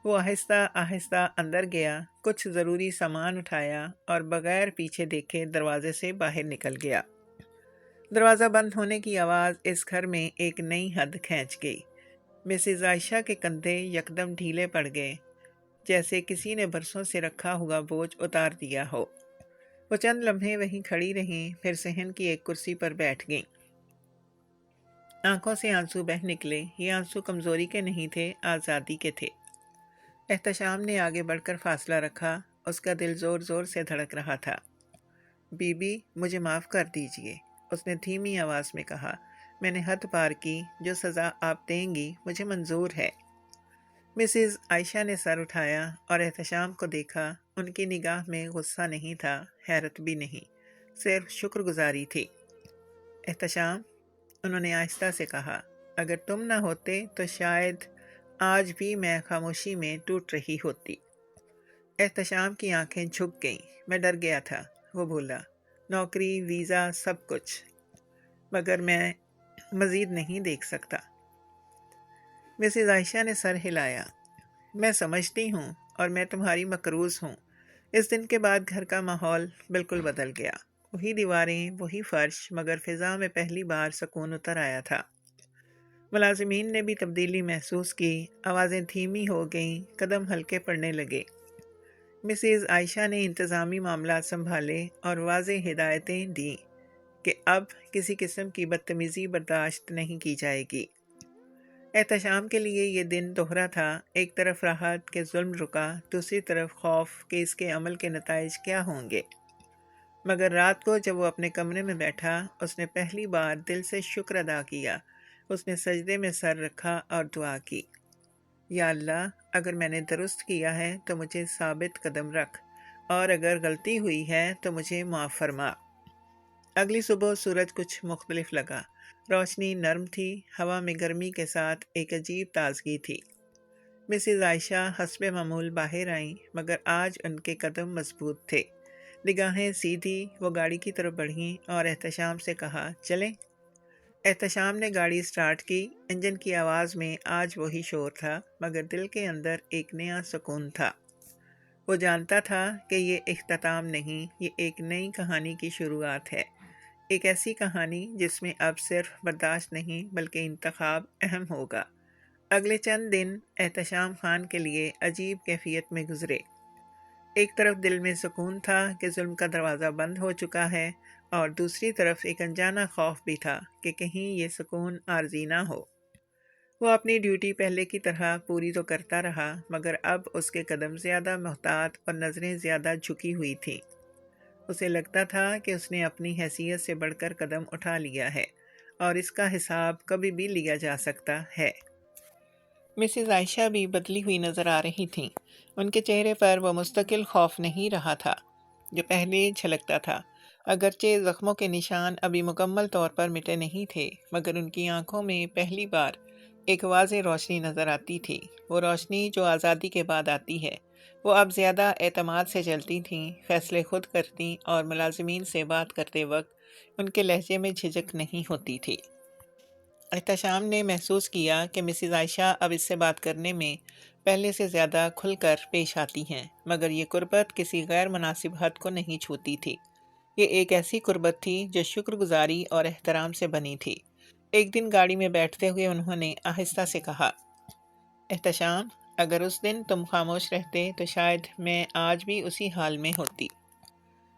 وہ آہستہ آہستہ اندر گیا، کچھ ضروری سامان اٹھایا اور بغیر پیچھے دیکھے دروازے سے باہر نکل گیا۔ دروازہ بند ہونے کی آواز اس گھر میں ایک نئی حد کھینچ گئی۔ مسز عائشہ کے کندھے یکدم ڈھیلے پڑ گئے، جیسے کسی نے برسوں سے رکھا ہوا بوجھ اتار دیا ہو۔ وہ چند لمحے وہیں کھڑی رہیں، پھر صحن کی ایک کرسی پر بیٹھ گئیں۔ آنکھوں سے آنسو بہہ نکلے۔ یہ آنسو کمزوری کے نہیں تھے، آزادی کے تھے۔ احتشام نے آگے بڑھ کر فاصلہ رکھا، اس کا دل زور زور سے دھڑک رہا تھا۔ بی بی، مجھے معاف کر دیجئے، اس نے دھیمی آواز میں کہا۔ میں نے حد پار کی، جو سزا آپ دیں گی مجھے منظور ہے۔ مسز عائشہ نے سر اٹھایا اور احتشام کو دیکھا۔ ان کی نگاہ میں غصہ نہیں تھا، حیرت بھی نہیں، صرف شکر گزاری تھی۔ احتشام، انہوں نے آہستہ سے کہا، اگر تم نہ ہوتے تو شاید آج بھی میں خاموشی میں ٹوٹ رہی ہوتی۔ احتشام کی آنکھیں جھک گئیں۔ میں ڈر گیا تھا، وہ بولا، نوکری، ویزا، سب کچھ، مگر میں مزید نہیں دیکھ سکتا۔ مسز عائشہ نے سر ہلایا۔ میں سمجھتی ہوں، اور میں تمہاری مقروض ہوں۔ اس دن کے بعد گھر کا ماحول بالکل بدل گیا۔ وہی دیواریں، وہی فرش، مگر فضا میں پہلی بار سکون اتر آیا تھا۔ ملازمین نے بھی تبدیلی محسوس کی، آوازیں دھیمی ہو گئیں، قدم ہلکے پڑنے لگے۔ مسز عائشہ نے انتظامی معاملات سنبھالے اور واضح ہدایتیں دیں کہ اب کسی قسم کی بدتمیزی برداشت نہیں کی جائے گی۔ احتشام کے لیے یہ دن دوہرا تھا، ایک طرف راحت کہ ظلم رکا، دوسری طرف خوف کہ اس کے عمل کے نتائج کیا ہوں گے۔ مگر رات کو جب وہ اپنے کمرے میں بیٹھا، اس نے پہلی بار دل سے شکر ادا کیا۔ اس نے سجدے میں سر رکھا اور دعا کی، یا اللہ، اگر میں نے درست کیا ہے تو مجھے ثابت قدم رکھ، اور اگر غلطی ہوئی ہے تو مجھے معاف فرما۔ اگلی صبح سورج کچھ مختلف لگا۔ روشنی نرم تھی، ہوا میں گرمی کے ساتھ ایک عجیب تازگی تھی۔ مسز عائشہ حسب معمول باہر آئیں، مگر آج ان کے قدم مضبوط تھے، نگاہیں سیدھی۔ وہ گاڑی کی طرف بڑھیں اور احتشام سے کہا، چلیں۔ احتشام نے گاڑی سٹارٹ کی۔ انجن کی آواز میں آج وہی شور تھا، مگر دل کے اندر ایک نیا سکون تھا۔ وہ جانتا تھا کہ یہ اختتام نہیں، یہ ایک نئی کہانی کی شروعات ہے، ایک ایسی کہانی جس میں اب صرف برداشت نہیں بلکہ انتخاب اہم ہوگا۔ اگلے چند دن احتشام خان کے لیے عجیب کیفیت میں گزرے۔ ایک طرف دل میں سکون تھا کہ ظلم کا دروازہ بند ہو چکا ہے، اور دوسری طرف ایک انجانہ خوف بھی تھا کہ کہیں یہ سکون عارضی نہ ہو۔ وہ اپنی ڈیوٹی پہلے کی طرح پوری تو کرتا رہا، مگر اب اس کے قدم زیادہ محتاط اور نظریں زیادہ جھکی ہوئی تھیں۔ اسے لگتا تھا کہ اس نے اپنی حیثیت سے بڑھ کر قدم اٹھا لیا ہے، اور اس کا حساب کبھی بھی لیا جا سکتا ہے۔ مسز عائشہ بھی بدلی ہوئی نظر آ رہی تھیں۔ ان کے چہرے پر وہ مستقل خوف نہیں رہا تھا جو پہلے جھلکتا تھا۔ اگرچہ زخموں کے نشان ابھی مکمل طور پر مٹے نہیں تھے، مگر ان کی آنکھوں میں پہلی بار ایک واضح روشنی نظر آتی تھی، وہ روشنی جو آزادی کے بعد آتی ہے۔ وہ اب زیادہ اعتماد سے چلتی تھیں، فیصلے خود کرتیں، اور ملازمین سے بات کرتے وقت ان کے لہجے میں جھجک نہیں ہوتی تھی۔ احتشام نے محسوس کیا کہ مسز عائشہ اب اس سے بات کرنے میں پہلے سے زیادہ کھل کر پیش آتی ہیں، مگر یہ قربت کسی غیر مناسب حد کو نہیں چھوتی تھی۔ یہ ایک ایسی قربت تھی جو شکر گزاری اور احترام سے بنی تھی۔ ایک دن گاڑی میں بیٹھتے ہوئے انہوں نے آہستہ سے کہا، احتشام، اگر اس دن تم خاموش رہتے تو شاید میں آج بھی اسی حال میں ہوتی۔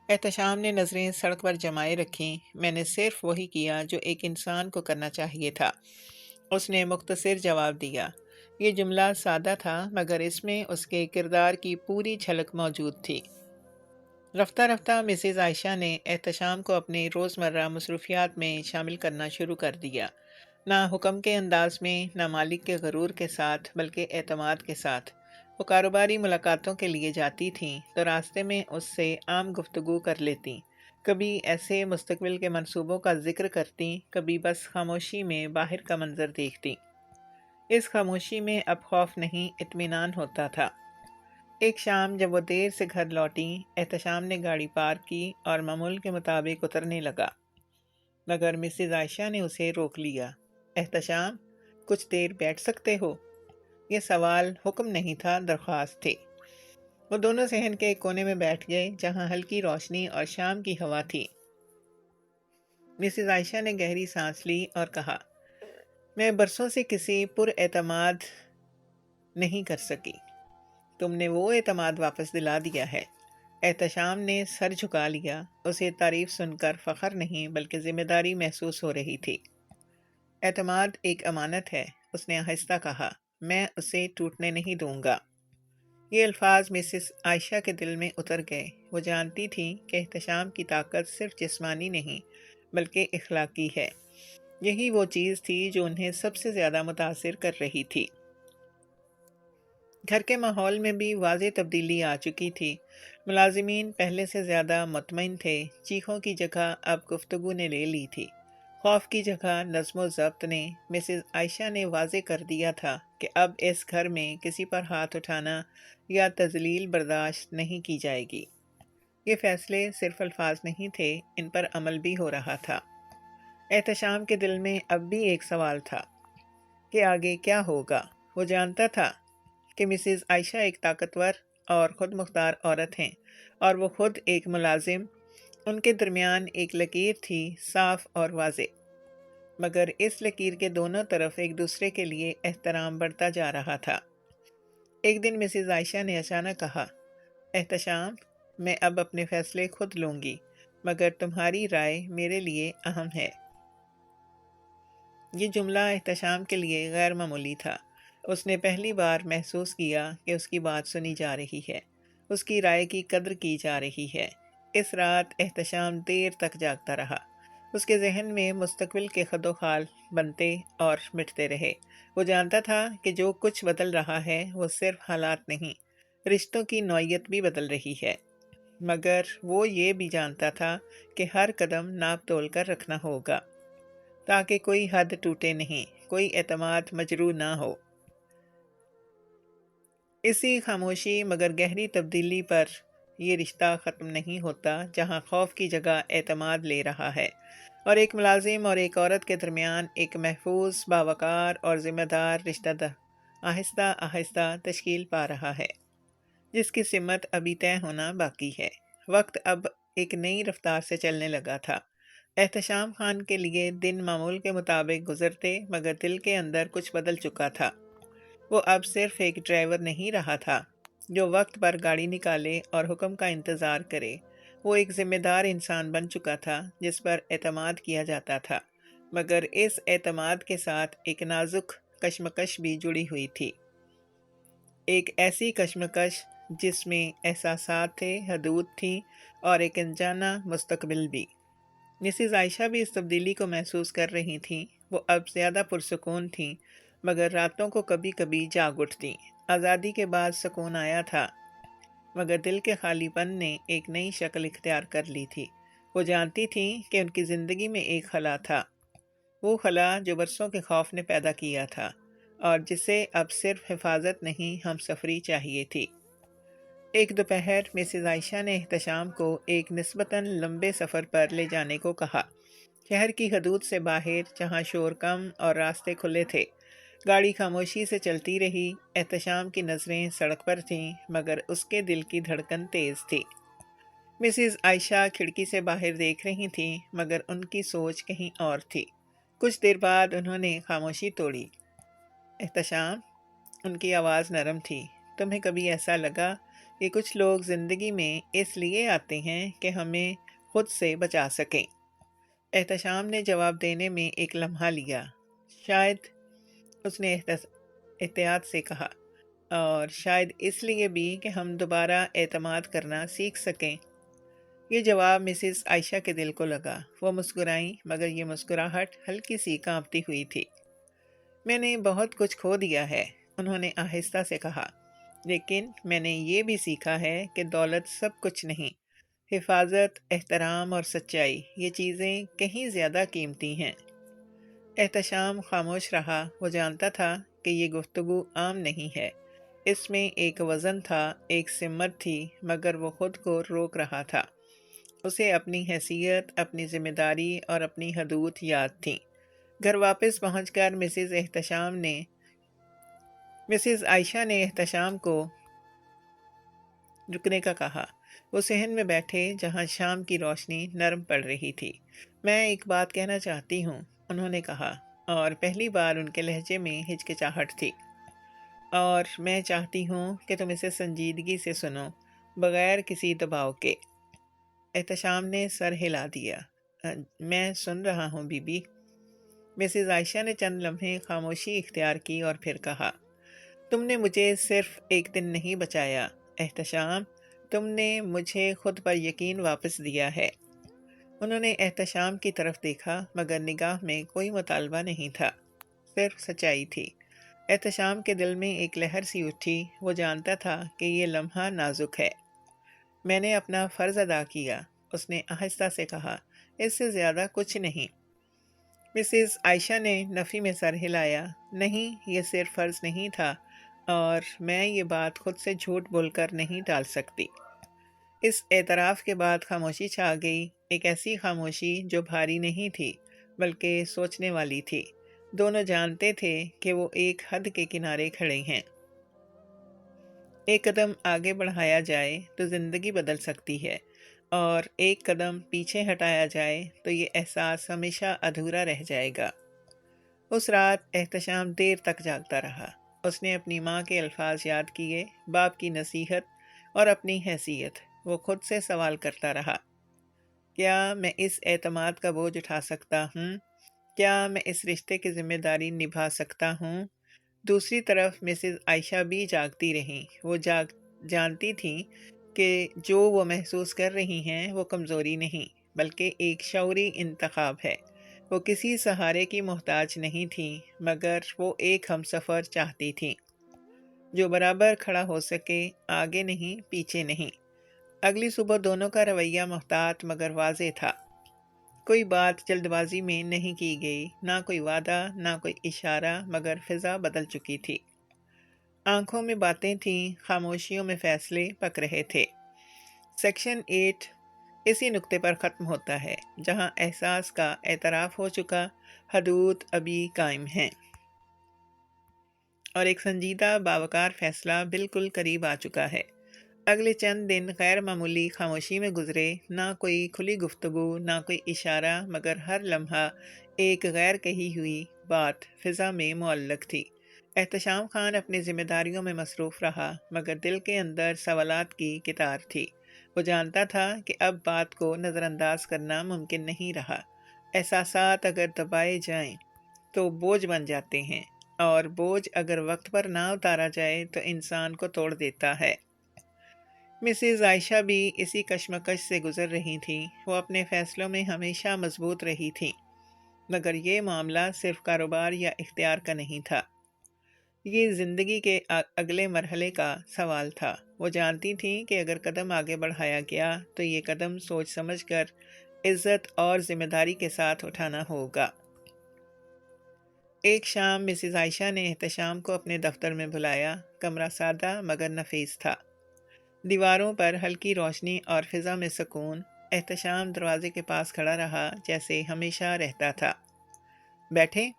احتشام نے نظریں سڑک پر جمائے رکھیں۔ میں نے صرف وہی کیا جو ایک انسان کو کرنا چاہیے تھا، اس نے مختصر جواب دیا۔ یہ جملہ سادہ تھا، مگر اس میں اس کے کردار کی پوری جھلک موجود تھی۔ رفتہ رفتہ مسز عائشہ نے احتشام کو اپنے روزمرہ مصروفیات میں شامل کرنا شروع کر دیا، نہ حکم کے انداز میں، نہ مالک کے غرور کے ساتھ، بلکہ اعتماد کے ساتھ۔ وہ کاروباری ملاقاتوں کے لیے جاتی تھیں تو راستے میں اس سے عام گفتگو کر لیتیں، کبھی ایسے مستقبل کے منصوبوں کا ذکر کرتیں، کبھی بس خاموشی میں باہر کا منظر دیکھتیں۔ اس خاموشی میں اب خوف نہیں، اطمینان ہوتا تھا۔ ایک شام جب وہ دیر سے گھر لوٹیں، احتشام نے گاڑی پارک کی اور معمول کے مطابق اترنے لگا، مگر مسز عائشہ نے اسے روک لیا۔ احتشام، کچھ دیر بیٹھ سکتے ہو؟ یہ سوال حکم نہیں تھا، درخواست تھی۔ وہ دونوں صحن کے ایک کونے میں بیٹھ گئے جہاں ہلکی روشنی اور شام کی ہوا تھی۔ مسز عائشہ نے گہری سانس لی اور کہا، میں برسوں سے کسی پر اعتماد نہیں کر سکی، تم نے وہ اعتماد واپس دلا دیا ہے۔ احتشام نے سر جھکا لیا، اسے تعریف سن کر فخر نہیں بلکہ ذمہ داری محسوس ہو رہی تھی۔ اعتماد ایک امانت ہے، اس نے آہستہ کہا، میں اسے ٹوٹنے نہیں دوں گا۔ یہ الفاظ مسز عائشہ کے دل میں اتر گئے۔ وہ جانتی تھی کہ احتشام کی طاقت صرف جسمانی نہیں بلکہ اخلاقی ہے۔ یہی وہ چیز تھی جو انہیں سب سے زیادہ متاثر کر رہی تھی۔ گھر کے ماحول میں بھی واضح تبدیلی آ چکی تھی۔ ملازمین پہلے سے زیادہ مطمئن تھے، چیخوں کی جگہ اب گفتگو نے لے لی تھی، خوف کی جگہ نظم و ضبط نے۔ مسز عائشہ نے واضح کر دیا تھا کہ اب اس گھر میں کسی پر ہاتھ اٹھانا یا تذلیل برداشت نہیں کی جائے گی۔ یہ فیصلے صرف الفاظ نہیں تھے، ان پر عمل بھی ہو رہا تھا۔ احتشام کے دل میں اب بھی ایک سوال تھا کہ آگے کیا ہوگا۔ وہ جانتا تھا کہ مسز عائشہ ایک طاقتور اور خود مختار عورت ہیں، اور وہ خود ایک ملازم۔ ان کے درمیان ایک لکیر تھی، صاف اور واضح، مگر اس لکیر کے دونوں طرف ایک دوسرے کے لیے احترام بڑھتا جا رہا تھا۔ ایک دن مسز عائشہ نے اچانک کہا، احتشام، میں اب اپنے فیصلے خود لوں گی، مگر تمہاری رائے میرے لیے اہم ہے۔ یہ جملہ احتشام کے لیے غیر معمولی تھا۔ اس نے پہلی بار محسوس کیا کہ اس کی بات سنی جا رہی ہے، اس کی رائے کی قدر کی جا رہی ہے۔ اس رات احتشام دیر تک جاگتا رہا، اس کے ذہن میں مستقبل کے خد و خال بنتے اور مٹتے رہے۔ وہ جانتا تھا کہ جو کچھ بدل رہا ہے وہ صرف حالات نہیں، رشتوں کی نوعیت بھی بدل رہی ہے، مگر وہ یہ بھی جانتا تھا کہ ہر قدم ناپ تول کر رکھنا ہوگا تاکہ کوئی حد ٹوٹے نہیں، کوئی اعتماد مجروح نہ ہو۔ اسی خاموشی مگر گہری تبدیلی پر یہ رشتہ ختم نہیں ہوتا جہاں خوف کی جگہ اعتماد لے رہا ہے، اور ایک ملازم اور ایک عورت کے درمیان ایک محفوظ، باوقار اور ذمہ دار رشتہ آہستہ آہستہ تشکیل پا رہا ہے، جس کی سمت ابھی طے ہونا باقی ہے۔ وقت اب ایک نئی رفتار سے چلنے لگا تھا۔ احتشام خان کے لیے دن معمول کے مطابق گزرتے، مگر دل کے اندر کچھ بدل چکا تھا۔ وہ اب صرف ایک ڈرائیور نہیں رہا تھا جو وقت پر گاڑی نکالے اور حکم کا انتظار کرے۔ وہ ایک ذمہ دار انسان بن چکا تھا جس پر اعتماد کیا جاتا تھا، مگر اس اعتماد کے ساتھ ایک نازک کشمکش بھی جڑی ہوئی تھی، ایک ایسی کشمکش جس میں احساسات تھے، حدود تھی، اور ایک انجانا مستقبل بھی۔ مسز عائشہ بھی اس تبدیلی کو محسوس کر رہی تھیں۔ وہ اب زیادہ پرسکون تھیں، مگر راتوں کو کبھی کبھی جاگ اٹھتیں۔ آزادی کے بعد سکون آیا تھا، مگر دل کے خالی پن نے ایک نئی شکل اختیار کر لی تھی۔ وہ جانتی تھیں کہ ان کی زندگی میں ایک خلا تھا، وہ خلا جو برسوں کے خوف نے پیدا کیا تھا، اور جسے اب صرف حفاظت نہیں، ہم سفری چاہیے تھی۔ ایک دوپہر مسز عائشہ نے احتشام کو ایک نسبتاً لمبے سفر پر لے جانے کو کہا، شہر کی حدود سے باہر، جہاں شور کم اور راستے کھلے تھے۔ گاڑی خاموشی سے چلتی رہی۔ احتشام کی نظریں سڑک پر تھیں مگر اس کے دل کی دھڑکن تیز تھی۔ مسز عائشہ کھڑکی سے باہر دیکھ رہی تھیں مگر ان کی سوچ کہیں اور تھی۔ کچھ دیر بعد انہوں نے خاموشی توڑی۔ احتشام، ان کی آواز نرم تھی، تمہیں کبھی ایسا لگا کہ کچھ لوگ زندگی میں اس لیے آتے ہیں کہ ہمیں خود سے بچا سکیں؟ احتشام نے جواب دینے میں ایک لمحہ لیا۔ شاید، اس نے احتیاط سے کہا، اور شاید اس لیے بھی کہ ہم دوبارہ اعتماد کرنا سیکھ سکیں۔ یہ جواب مسز عائشہ کے دل کو لگا۔ وہ مسکرائیں مگر یہ مسکراہٹ ہلکی سی کانپتی ہوئی تھی۔ میں نے بہت کچھ کھو دیا ہے، انہوں نے آہستہ سے کہا، لیکن میں نے یہ بھی سیکھا ہے کہ دولت سب کچھ نہیں۔ حفاظت، احترام اور سچائی، یہ چیزیں کہیں زیادہ قیمتی ہیں۔ احتشام خاموش رہا۔ وہ جانتا تھا کہ یہ گفتگو عام نہیں ہے۔ اس میں ایک وزن تھا، ایک سمت تھی، مگر وہ خود کو روک رہا تھا۔ اسے اپنی حیثیت، اپنی ذمہ داری اور اپنی حدود یاد تھیں۔ گھر واپس پہنچ کر مسز عائشہ نے احتشام کو رکنے کا کہا۔ وہ صحن میں بیٹھے جہاں شام کی روشنی نرم پڑ رہی تھی۔ میں ایک بات کہنا چاہتی ہوں، انہوں نے کہا، اور پہلی بار ان کے لہجے میں ہچکچاہٹ تھی۔ اور میں چاہتی ہوں کہ تم اسے سنجیدگی سے سنو، بغیر کسی دباؤ کے۔ احتشام نے سر ہلا دیا۔ میں سن رہا ہوں بی بی۔ مسز عائشہ نے چند لمحے خاموشی اختیار کی اور پھر کہا، تم نے مجھے صرف ایک دن نہیں بچایا احتشام، تم نے مجھے خود پر یقین واپس دیا ہے۔ انہوں نے احتشام کی طرف دیکھا مگر نگاہ میں کوئی مطالبہ نہیں تھا، صرف سچائی تھی۔ احتشام کے دل میں ایک لہر سی اٹھی۔ وہ جانتا تھا کہ یہ لمحہ نازک ہے۔ میں نے اپنا فرض ادا کیا، اس نے آہستہ سے کہا، اس سے زیادہ کچھ نہیں۔ مسز عائشہ نے نفی میں سر ہلایا۔ نہیں، یہ صرف فرض نہیں تھا، اور میں یہ بات خود سے جھوٹ بول کر نہیں ٹال سکتی۔ اس اعتراف کے بعد خاموشی چھا گئی، ایک ایسی خاموشی جو بھاری نہیں تھی بلکہ سوچنے والی تھی۔ دونوں جانتے تھے کہ وہ ایک حد کے کنارے کھڑے ہیں۔ ایک قدم آگے بڑھایا جائے تو زندگی بدل سکتی ہے، اور ایک قدم پیچھے ہٹایا جائے تو یہ احساس ہمیشہ ادھورا رہ جائے گا۔ اس رات احتشام دیر تک جاگتا رہا۔ اس نے اپنی ماں کے الفاظ یاد کیے، باپ کی نصیحت اور اپنی حیثیت۔ وہ خود سے سوال کرتا رہا، کیا میں اس اعتماد کا بوجھ اٹھا سکتا ہوں؟ کیا میں اس رشتے کی ذمہ داری نبھا سکتا ہوں؟ دوسری طرف مسز عائشہ بھی جاگتی رہیں۔ وہ جانتی تھیں کہ جو وہ محسوس کر رہی ہیں وہ کمزوری نہیں بلکہ ایک شعوری انتخاب ہے۔ وہ کسی سہارے کی محتاج نہیں تھیں مگر وہ ایک ہمسفر چاہتی تھیں جو برابر کھڑا ہو سکے، آگے نہیں، پیچھے نہیں۔ اگلی صبح دونوں کا رویہ محتاط مگر واضح تھا۔ کوئی بات جلد بازی میں نہیں کی گئی، نہ کوئی وعدہ، نہ کوئی اشارہ، مگر فضا بدل چکی تھی۔ آنکھوں میں باتیں تھیں، خاموشیوں میں فیصلے پک رہے تھے۔ سیکشن 8 اسی نقطے پر ختم ہوتا ہے جہاں احساس کا اعتراف ہو چکا، حدود ابھی قائم ہیں، اور ایک سنجیدہ باوقار فیصلہ بالکل قریب آ چکا ہے۔ اگلے چند دن غیر معمولی خاموشی میں گزرے، نہ کوئی کھلی گفتگو، نہ کوئی اشارہ، مگر ہر لمحہ ایک غیر کہی ہوئی بات فضا میں معلق تھی۔ احتشام خان اپنی ذمہ داریوں میں مصروف رہا مگر دل کے اندر سوالات کی کتار تھی۔ وہ جانتا تھا کہ اب بات کو نظر انداز کرنا ممکن نہیں رہا۔ احساسات اگر دبائے جائیں تو بوجھ بن جاتے ہیں، اور بوجھ اگر وقت پر نہ اتارا جائے تو انسان کو توڑ دیتا ہے۔ مسز عائشہ بھی اسی کشمکش سے گزر رہی تھیں۔ وہ اپنے فیصلوں میں ہمیشہ مضبوط رہی تھیں مگر یہ معاملہ صرف کاروبار یا اختیار کا نہیں تھا، یہ زندگی کے اگلے مرحلے کا سوال تھا۔ وہ جانتی تھیں کہ اگر قدم آگے بڑھایا گیا تو یہ قدم سوچ سمجھ کر عزت اور ذمہ داری کے ساتھ اٹھانا ہوگا۔ ایک شام مسز عائشہ نے احتشام کو اپنے دفتر میں بلایا۔ کمرہ سادہ مگر نفیس تھا، دیواروں پر ہلکی روشنی اور فضا میں سکون۔ احتشام دروازے کے پاس کھڑا رہا جیسے ہمیشہ رہتا تھا۔ بیٹھے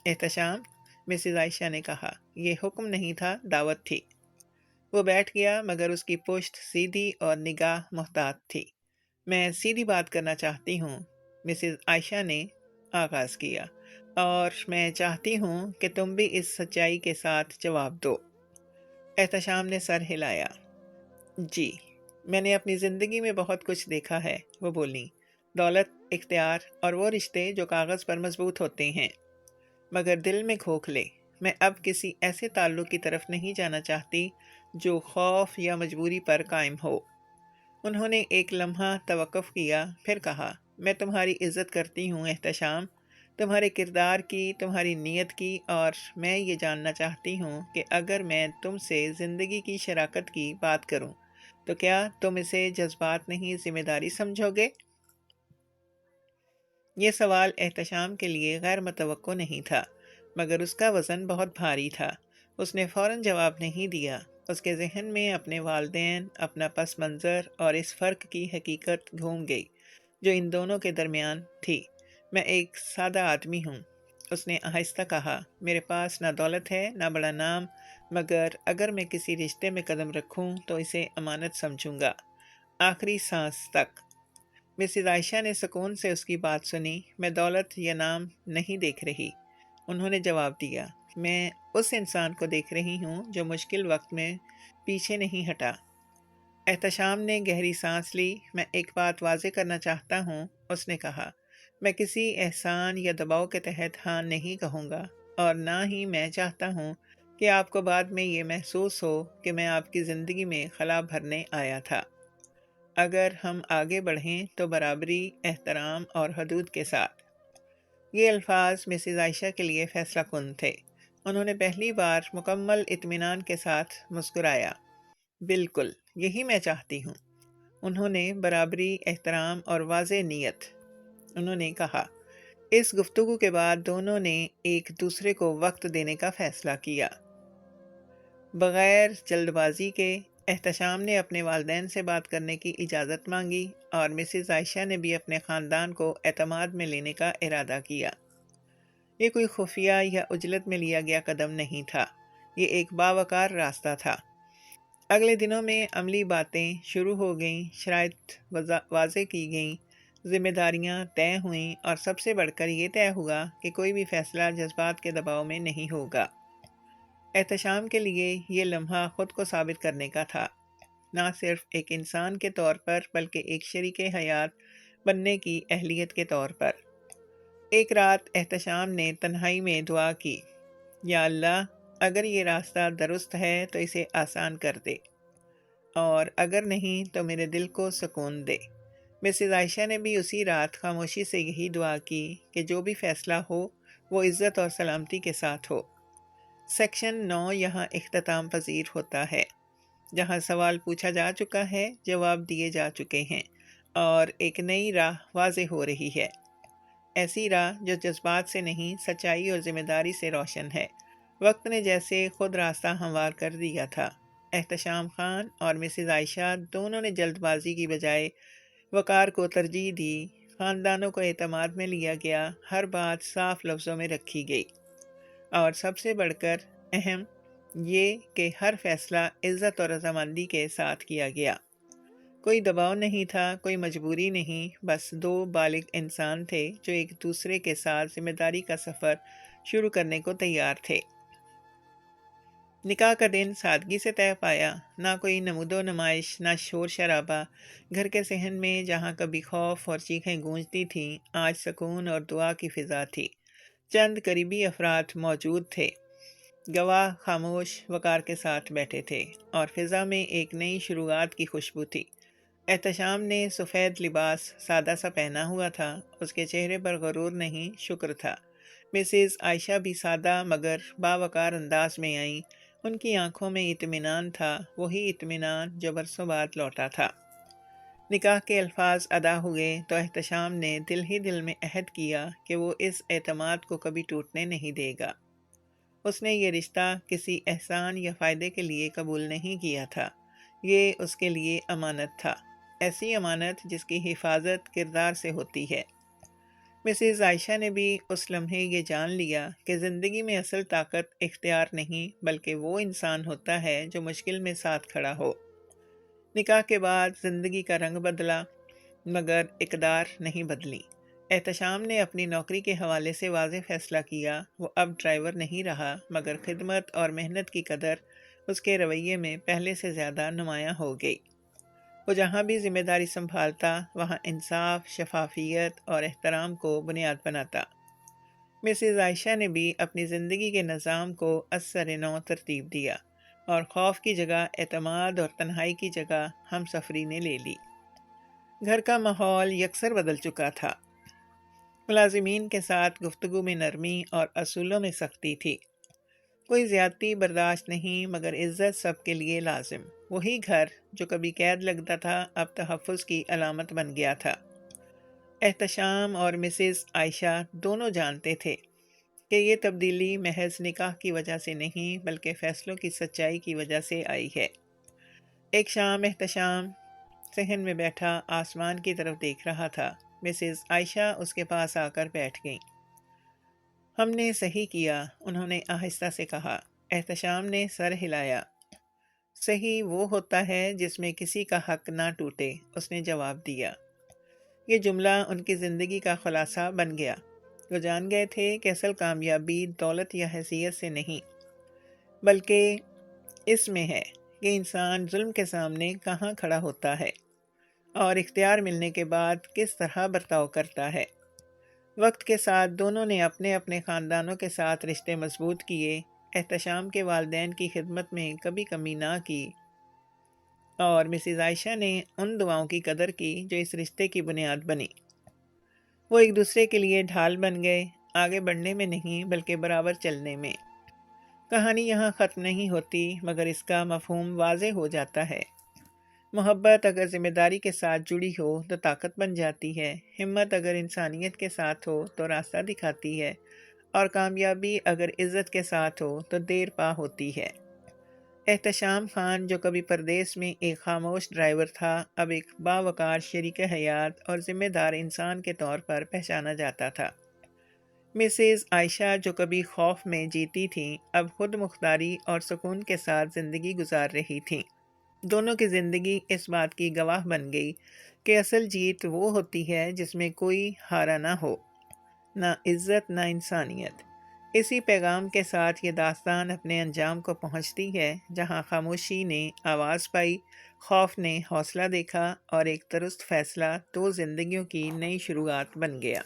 احتشام، مسز عائشہ نے کہا۔ یہ حکم نہیں تھا، دعوت تھی۔ وہ بیٹھ گیا مگر اس کی پشت سیدھی اور نگاہ محتاط تھی۔ میں سیدھی بات کرنا چاہتی ہوں، مسز عائشہ نے آغاز کیا، اور میں چاہتی ہوں کہ تم بھی اس سچائی کے ساتھ جواب دو۔ احتشام نے سر ہلایا۔ جی، میں نے اپنی زندگی میں بہت کچھ دیکھا ہے، وہ بولی۔ دولت، اختیار اور وہ رشتے جو کاغذ پر مضبوط ہوتے ہیں مگر دل میں کھوکھلے۔ میں اب کسی ایسے تعلق کی طرف نہیں جانا چاہتی جو خوف یا مجبوری پر قائم ہو۔ انہوں نے ایک لمحہ توقف کیا، پھر کہا، میں تمہاری عزت کرتی ہوں احتشام، تمہارے کردار کی، تمہاری نیت کی، اور میں یہ جاننا چاہتی ہوں کہ اگر میں تم سے زندگی کی شراکت کی بات کروں تو کیا تم اسے جذبات نہیں ذمہ داری سمجھو گے؟ یہ سوال احتشام کے لیے غیر متوقع نہیں تھا مگر اس کا وزن بہت بھاری تھا۔ اس نے فوراً جواب نہیں دیا۔ اس کے ذہن میں اپنے والدین، اپنا پس منظر اور اس فرق کی حقیقت گھوم گئی جو ان دونوں کے درمیان تھی۔ میں ایک سادہ آدمی ہوں، اس نے آہستہ کہا۔ میرے پاس نہ دولت ہے نہ بڑا نام، مگر اگر میں کسی رشتے میں قدم رکھوں تو اسے امانت سمجھوں گا، آخری سانس تک۔ مسز عائشہ نے سکون سے اس کی بات سنی۔ میں دولت یا نام نہیں دیکھ رہی، انہوں نے جواب دیا، میں اس انسان کو دیکھ رہی ہوں جو مشکل وقت میں پیچھے نہیں ہٹا۔ احتشام نے گہری سانس لی۔ میں ایک بات واضح کرنا چاہتا ہوں، اس نے کہا۔ میں کسی احسان یا دباؤ کے تحت ہاں نہیں کہوں گا، اور نہ ہی میں چاہتا ہوں کہ آپ کو بعد میں یہ محسوس ہو کہ میں آپ کی زندگی میں خلا بھرنے آیا تھا۔ اگر ہم آگے بڑھیں تو برابری، احترام اور حدود کے ساتھ۔ یہ الفاظ مسز عائشہ کے لیے فیصلہ کن تھے۔ انہوں نے پہلی بار مکمل اطمینان کے ساتھ مسکرایا۔ بالکل، یہی میں چاہتی ہوں۔ انہوں نے برابری، احترام اور واضح نیت، انہوں نے کہا۔ اس گفتگو کے بعد دونوں نے ایک دوسرے کو وقت دینے کا فیصلہ کیا۔ بغیر جلد بازی کے احتشام نے اپنے والدین سے بات کرنے کی اجازت مانگی اور مسز عائشہ نے بھی اپنے خاندان کو اعتماد میں لینے کا ارادہ کیا۔ یہ کوئی خفیہ یا عجلت میں لیا گیا قدم نہیں تھا، یہ ایک باوقار راستہ تھا۔ اگلے دنوں میں عملی باتیں شروع ہو گئیں، شرائط واضح کی گئیں، ذمہ داریاں طے ہوئیں، اور سب سے بڑھ کر یہ طے ہوا کہ کوئی بھی فیصلہ جذبات کے دباؤ میں نہیں ہوگا۔ احتشام کے لیے یہ لمحہ خود کو ثابت کرنے کا تھا، نہ صرف ایک انسان کے طور پر بلکہ ایک شریک حیات بننے کی اہلیت کے طور پر۔ ایک رات احتشام نے تنہائی میں دعا کی، یا اللہ، اگر یہ راستہ درست ہے تو اسے آسان کر دے، اور اگر نہیں تو میرے دل کو سکون دے۔ مسز عائشہ نے بھی اسی رات خاموشی سے یہی دعا کی کہ جو بھی فیصلہ ہو وہ عزت اور سلامتی کے ساتھ ہو۔ سیکشن 9 یہاں اختتام پذیر ہوتا ہے، جہاں سوال پوچھا جا چکا ہے، جواب دیے جا چکے ہیں، اور ایک نئی راہ واضح ہو رہی ہے۔ ایسی راہ جو جذبات سے نہیں، سچائی اور ذمہ داری سے روشن ہے۔ وقت نے جیسے خود راستہ ہموار کر دیا تھا۔ احتشام خان اور مسز عائشہ دونوں نے جلد بازی کی بجائے وقار کو ترجیح دی۔ خاندانوں کو اعتماد میں لیا گیا، ہر بات صاف لفظوں میں رکھی گئی، اور سب سے بڑھ کر اہم یہ کہ ہر فیصلہ عزت اور رضامندی کے ساتھ کیا گیا۔ کوئی دباؤ نہیں تھا، کوئی مجبوری نہیں، بس دو بالغ انسان تھے جو ایک دوسرے کے ساتھ ذمہ داری کا سفر شروع کرنے کو تیار تھے۔ نکاح کا دن سادگی سے طے پایا، نہ کوئی نمود و نمائش، نہ شور شرابہ۔ گھر کے صحن میں جہاں کبھی خوف اور چیخیں گونجتی تھیں، آج سکون اور دعا کی فضا تھی۔ چند قریبی افراد موجود تھے، گواہ خاموش وقار کے ساتھ بیٹھے تھے، اور فضا میں ایک نئی شروعات کی خوشبو تھی۔ احتشام نے سفید لباس سادہ سا پہنا ہوا تھا، اس کے چہرے پر غرور نہیں، شکر تھا۔ مسز عائشہ بھی سادہ مگر باوقار انداز میں آئیں، ان کی آنکھوں میں اطمینان تھا، وہی اطمینان جو برسوں بعد لوٹا تھا۔ نکاح کے الفاظ ادا ہوئے تو احتشام نے دل ہی دل میں عہد کیا کہ وہ اس اعتماد کو کبھی ٹوٹنے نہیں دے گا۔ اس نے یہ رشتہ کسی احسان یا فائدے کے لیے قبول نہیں کیا تھا، یہ اس کے لیے امانت تھا، ایسی امانت جس کی حفاظت کردار سے ہوتی ہے۔ مسز عائشہ نے بھی اس لمحے یہ جان لیا کہ زندگی میں اصل طاقت اختیار نہیں بلکہ وہ انسان ہوتا ہے جو مشکل میں ساتھ کھڑا ہو۔ نکاح کے بعد زندگی کا رنگ بدلا مگر اقدار نہیں بدلی۔ احتشام نے اپنی نوکری کے حوالے سے واضح فیصلہ کیا۔ وہ اب ڈرائیور نہیں رہا مگر خدمت اور محنت کی قدر اس کے رویے میں پہلے سے زیادہ نمایاں ہو گئی۔ وہ جہاں بھی ذمہ داری سنبھالتا وہاں انصاف، شفافیت اور احترام کو بنیاد بناتا۔ مسز عائشہ نے بھی اپنی زندگی کے نظام کو از سر نو ترتیب دیا اور خوف کی جگہ اعتماد اور تنہائی کی جگہ ہم سفری نے لے لی۔ گھر کا ماحول یکسر بدل چکا تھا۔ ملازمین کے ساتھ گفتگو میں نرمی اور اصولوں میں سختی تھی۔ کوئی زیادتی برداشت نہیں مگر عزت سب کے لیے لازم۔ وہی گھر جو کبھی قید لگتا تھا اب تحفظ کی علامت بن گیا تھا۔ احتشام اور مسز عائشہ دونوں جانتے تھے کہ یہ تبدیلی محض نکاح کی وجہ سے نہیں بلکہ فیصلوں کی سچائی کی وجہ سے آئی ہے۔ ایک شام احتشام صحن میں بیٹھا آسمان کی طرف دیکھ رہا تھا۔ مسز عائشہ اس کے پاس آ کر بیٹھ گئیں۔ ہم نے صحیح کیا، انہوں نے آہستہ سے کہا۔ احتشام نے سر ہلایا۔ صحیح وہ ہوتا ہے جس میں کسی کا حق نہ ٹوٹے، اس نے جواب دیا۔ یہ جملہ ان کی زندگی کا خلاصہ بن گیا۔ وہ جان گئے تھے کہ اصل کامیابی دولت یا حیثیت سے نہیں بلکہ اس میں ہے کہ انسان ظلم کے سامنے کہاں کھڑا ہوتا ہے اور اختیار ملنے کے بعد کس طرح برتاؤ کرتا ہے۔ وقت کے ساتھ دونوں نے اپنے اپنے خاندانوں کے ساتھ رشتے مضبوط کیے۔ احتشام کے والدین کی خدمت میں کبھی کمی نہ کی اور مسز عائشہ نے ان دعاؤں کی قدر کی جو اس رشتے کی بنیاد بنی۔ وہ ایک دوسرے کے لیے ڈھال بن گئے، آگے بڑھنے میں نہیں بلکہ برابر چلنے میں۔ کہانی یہاں ختم نہیں ہوتی مگر اس کا مفہوم واضح ہو جاتا ہے۔ محبت اگر ذمہ داری کے ساتھ جڑی ہو تو طاقت بن جاتی ہے، ہمت اگر انسانیت کے ساتھ ہو تو راستہ دکھاتی ہے، اور کامیابی اگر عزت کے ساتھ ہو تو دیر پا ہوتی ہے۔ احتشام خان جو کبھی پردیس میں ایک خاموش ڈرائیور تھا اب ایک باوقار شریک حیات اور ذمہ دار انسان کے طور پر پہچانا جاتا تھا۔ مسز عائشہ جو کبھی خوف میں جیتی تھیں اب خود مختاری اور سکون کے ساتھ زندگی گزار رہی تھیں۔ دونوں کی زندگی اس بات کی گواہ بن گئی کہ اصل جیت وہ ہوتی ہے جس میں کوئی ہارا نہ ہو، نہ عزت نہ انسانیت۔ اسی پیغام کے ساتھ یہ داستان اپنے انجام کو پہنچتی ہے، جہاں خاموشی نے آواز پائی، خوف نے حوصلہ دیکھا اور ایک درست فیصلہ دو زندگیوں کی نئی شروعات بن گیا۔